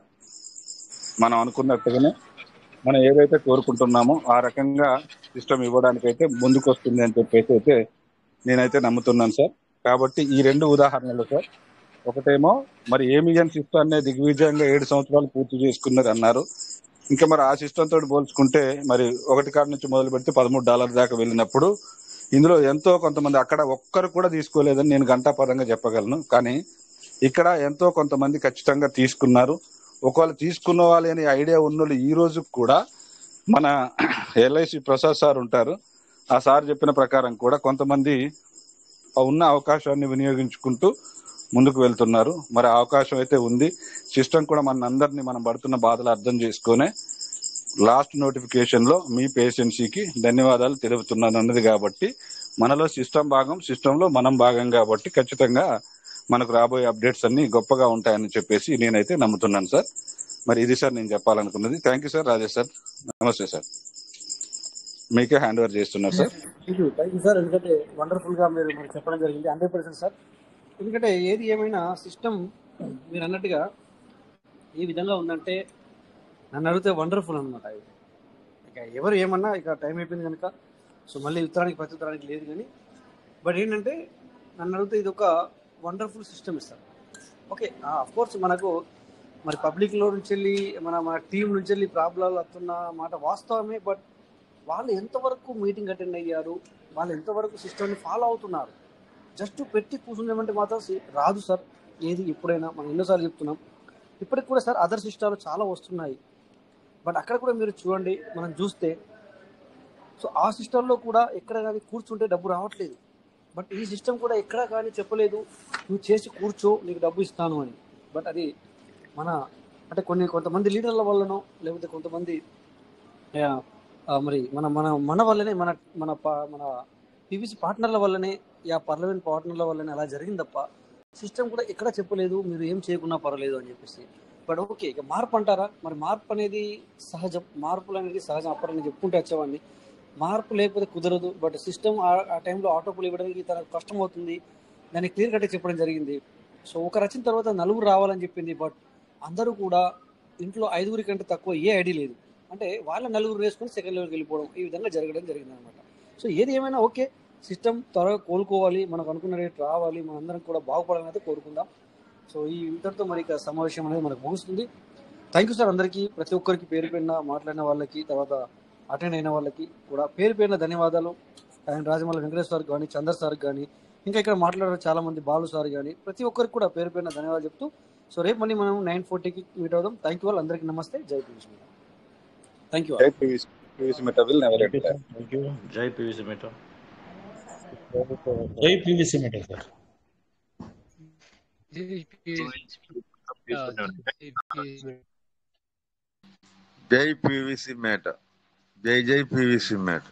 మనం అనుకున్నట్టుగానే మనం ఏదైతే కోరుకుంటున్నామో ఆ రకంగా సిస్టమ్ ఇవ్వడానికైతే ముందుకు వస్తుంది అని చెప్పేసి అయితే నేనైతే నమ్ముతున్నాను సార్. కాబట్టి ఈ 2 ఉదాహరణలు సార్, ఒకటేమో మరి ఏమియన్ సిస్టమ్ అనే దిగ్విజయంగా 7 సంవత్సరాలు పూర్తి చేసుకున్నది అన్నారు. ఇంకా మరి ఆ సిస్టమ్ తోటి పోల్చుకుంటే మరి 1 కాడ నుంచి మొదలు పెడితే $13 దాకా వెళ్ళినప్పుడు ఇందులో ఎంతో కొంతమంది అక్కడ ఒక్కరు కూడా తీసుకోలేదని నేను ఘంటాపరంగా చెప్పగలను. కానీ ఇక్కడ ఎంతో కొంతమంది ఖచ్చితంగా తీసుకున్నారు. ఒకవేళ తీసుకున్న వాళ్ళు అని ఐడియా ఉన్నోళ్ళు ఈ రోజు కూడా మన LIC ప్రసాద్ సార్ ఉంటారు, ఆ సార్ చెప్పిన ప్రకారం కూడా కొంతమంది ఉన్న అవకాశాన్ని వినియోగించుకుంటూ ముందుకు వెళ్తున్నారు. మరి అవకాశం అయితే ఉంది. సిస్టమ్ కూడా మన అందరినీ మనం పడుతున్న బాధలు అర్థం చేసుకునే లాస్ట్ నోటిఫికేషన్ లో మీ పేషెన్సీకి ధన్యవాదాలు తెలుపుతున్నాను అన్నది కాబట్టి మనలో సిస్టమ్ భాగం, సిస్టమ్ లో మనం భాగం కాబట్టి ఖచ్చితంగా మనకు రాబోయే అప్డేట్స్ అన్ని గొప్పగా ఉంటాయని చెప్పేసి నేనైతే నమ్ముతున్నాను సార్. మరి ఇది సార్ నేను చెప్పాలనుకున్నది. Thank you sir. Rajesh sir, నమస్తే సార్. మీకే హ్యాండ్ ఓవర్ చేస్తున్నారు సార్. Thank you sir. ఎందుకంటే వండర్ఫుల్ గా మీరు చెప్పడం జరిగింది 100% సార్. ఎందుకంటే ఏది ఏమైనా సిస్టమ్ మీరు అన్నట్టుగా ఏ విధంగా ఉందంటే నన్ను అడిగితే వండర్ఫుల్ అనమాట. ఇక ఎవరు ఏమన్నా ఇక టైం అయిపోయింది కనుక సో మళ్ళీ ఉత్తరానికి ప్రత్యుత్తరానికి లేదు. కానీ బట్ ఏంటంటే నన్ను అడిగితే ఇది ఒక వండర్ఫుల్ సిస్టమ్ ఇస్తారు. ఓకే, అఫ్కోర్స్ మనకు మరి పబ్లిక్లో నుంచి వెళ్ళి మన టీం నుంచి వెళ్ళి ప్రాబ్లాలు వస్తున్న మాట వాస్తవమే. బట్ వాళ్ళు ఎంతవరకు మీటింగ్ అటెండ్ అయ్యారు, వాళ్ళు ఎంతవరకు సిస్టమ్ని ఫాలో అవుతున్నారు. జస్ట్ పెట్టి కూర్చున్నామంటే మాత్రం రాదు సార్. ఏది ఎప్పుడైనా మనం ఎన్నోసార్లు చెప్తున్నాం. ఇప్పటికి కూడా సార్ అదర్ సిస్టాలు చాలా వస్తున్నాయి. బట్ అక్కడ కూడా మీరు చూడండి, మనం చూస్తే సో ఆ సిస్టంలో కూడా ఎక్కడ కానీ కూర్చుంటే డబ్బు రావట్లేదు. బట్ ఈ సిస్టమ్ కూడా ఎక్కడ కానీ చెప్పలేదు నువ్వు చేసి కూర్చో నీకు డబ్బు ఇస్తాను అని. బట్ అది మన అంటే కొంతమంది లీడర్ల వల్లనో లేకపోతే కొంతమంది మరి మన మన మన వల్లనే మన మన మన పీవీసీ పార్ట్నర్ల వల్లనే పార్లమెంట్ పార్ట్నర్ల వల్లనే అలా జరిగింది తప్ప సిస్టమ్ కూడా ఎక్కడ చెప్పలేదు మీరు ఏం చేయకున్నా పర్వాలేదు అని చెప్పేసి. బట్ ఓకే, ఇక మార్పు అంటారా, మరి మార్పు అనేది సహజం, మార్పులు అనేది సహజం. అప్పుడు నేను చెప్పుకుంటే వచ్చేవాడిని మార్పు లేకపోతే కుదరదు. బట్ సిస్టమ్ ఆ టైంలో ఆటోపుల్ ఇవ్వడానికి తనకు కష్టం అవుతుంది, దాన్ని క్లియర్ కట్టే చెప్పడం జరిగింది. సో ఒక రచన తర్వాత 4 రావాలని చెప్పింది. బట్ అందరూ కూడా ఇంట్లో 5 కంటే తక్కువ ఏ ఐడి లేదు అంటే వాళ్ళ 4 వేసుకొని సెకండ్ లెవెల్కి వెళ్ళిపోవడం, ఈ విధంగా జరగడం జరిగింది అనమాట. సో ఏది ఏమైనా ఓకే, సిస్టమ్ త్వరగా కోలుకోవాలి, మనకు అనుకున్న రేట్ రావాలి, మనందరం కూడా బాగుపడాలని అయితే కోరుకుందాం. సో ఈ ఇంతటితో మరి సమావేశం అనేది మనకు ముగుస్తుంది. థ్యాంక్ యూ సార్ అందరికీ, ప్రతి ఒక్కరికి పేరు పేరున మాట్లాడిన వాళ్ళకి, తర్వాత అటెండ్ అయిన వాళ్ళకి కూడా పేరు పేరున ధన్యవాదాలు. అండ్ రాజమౌళి వెంకటేశ్వర సార్ కానీ, చందర్ సార్ కానీ, ఇంకా ఇక్కడ మాట్లాడారు చాలా మంది, బాలు సార్ కానీ, ప్రతి ఒక్కరికి కూడా పేరు పేరున ధన్యవాదాలు చెప్తూ సో రేపు మళ్ళీ మనం 9:40కి మీట్ అవుదాం. థ్యాంక్ యూ వాళ్ళు అందరికీ నమస్తే. జై పీవీసీ మీటా. Thank you. జై PVC Meta will never end. జై పీవీసీ మీటా. జై పీవీసీ మీటా సార్. జై పీవీసీ మేట. జై జై పీవీసీ మేట.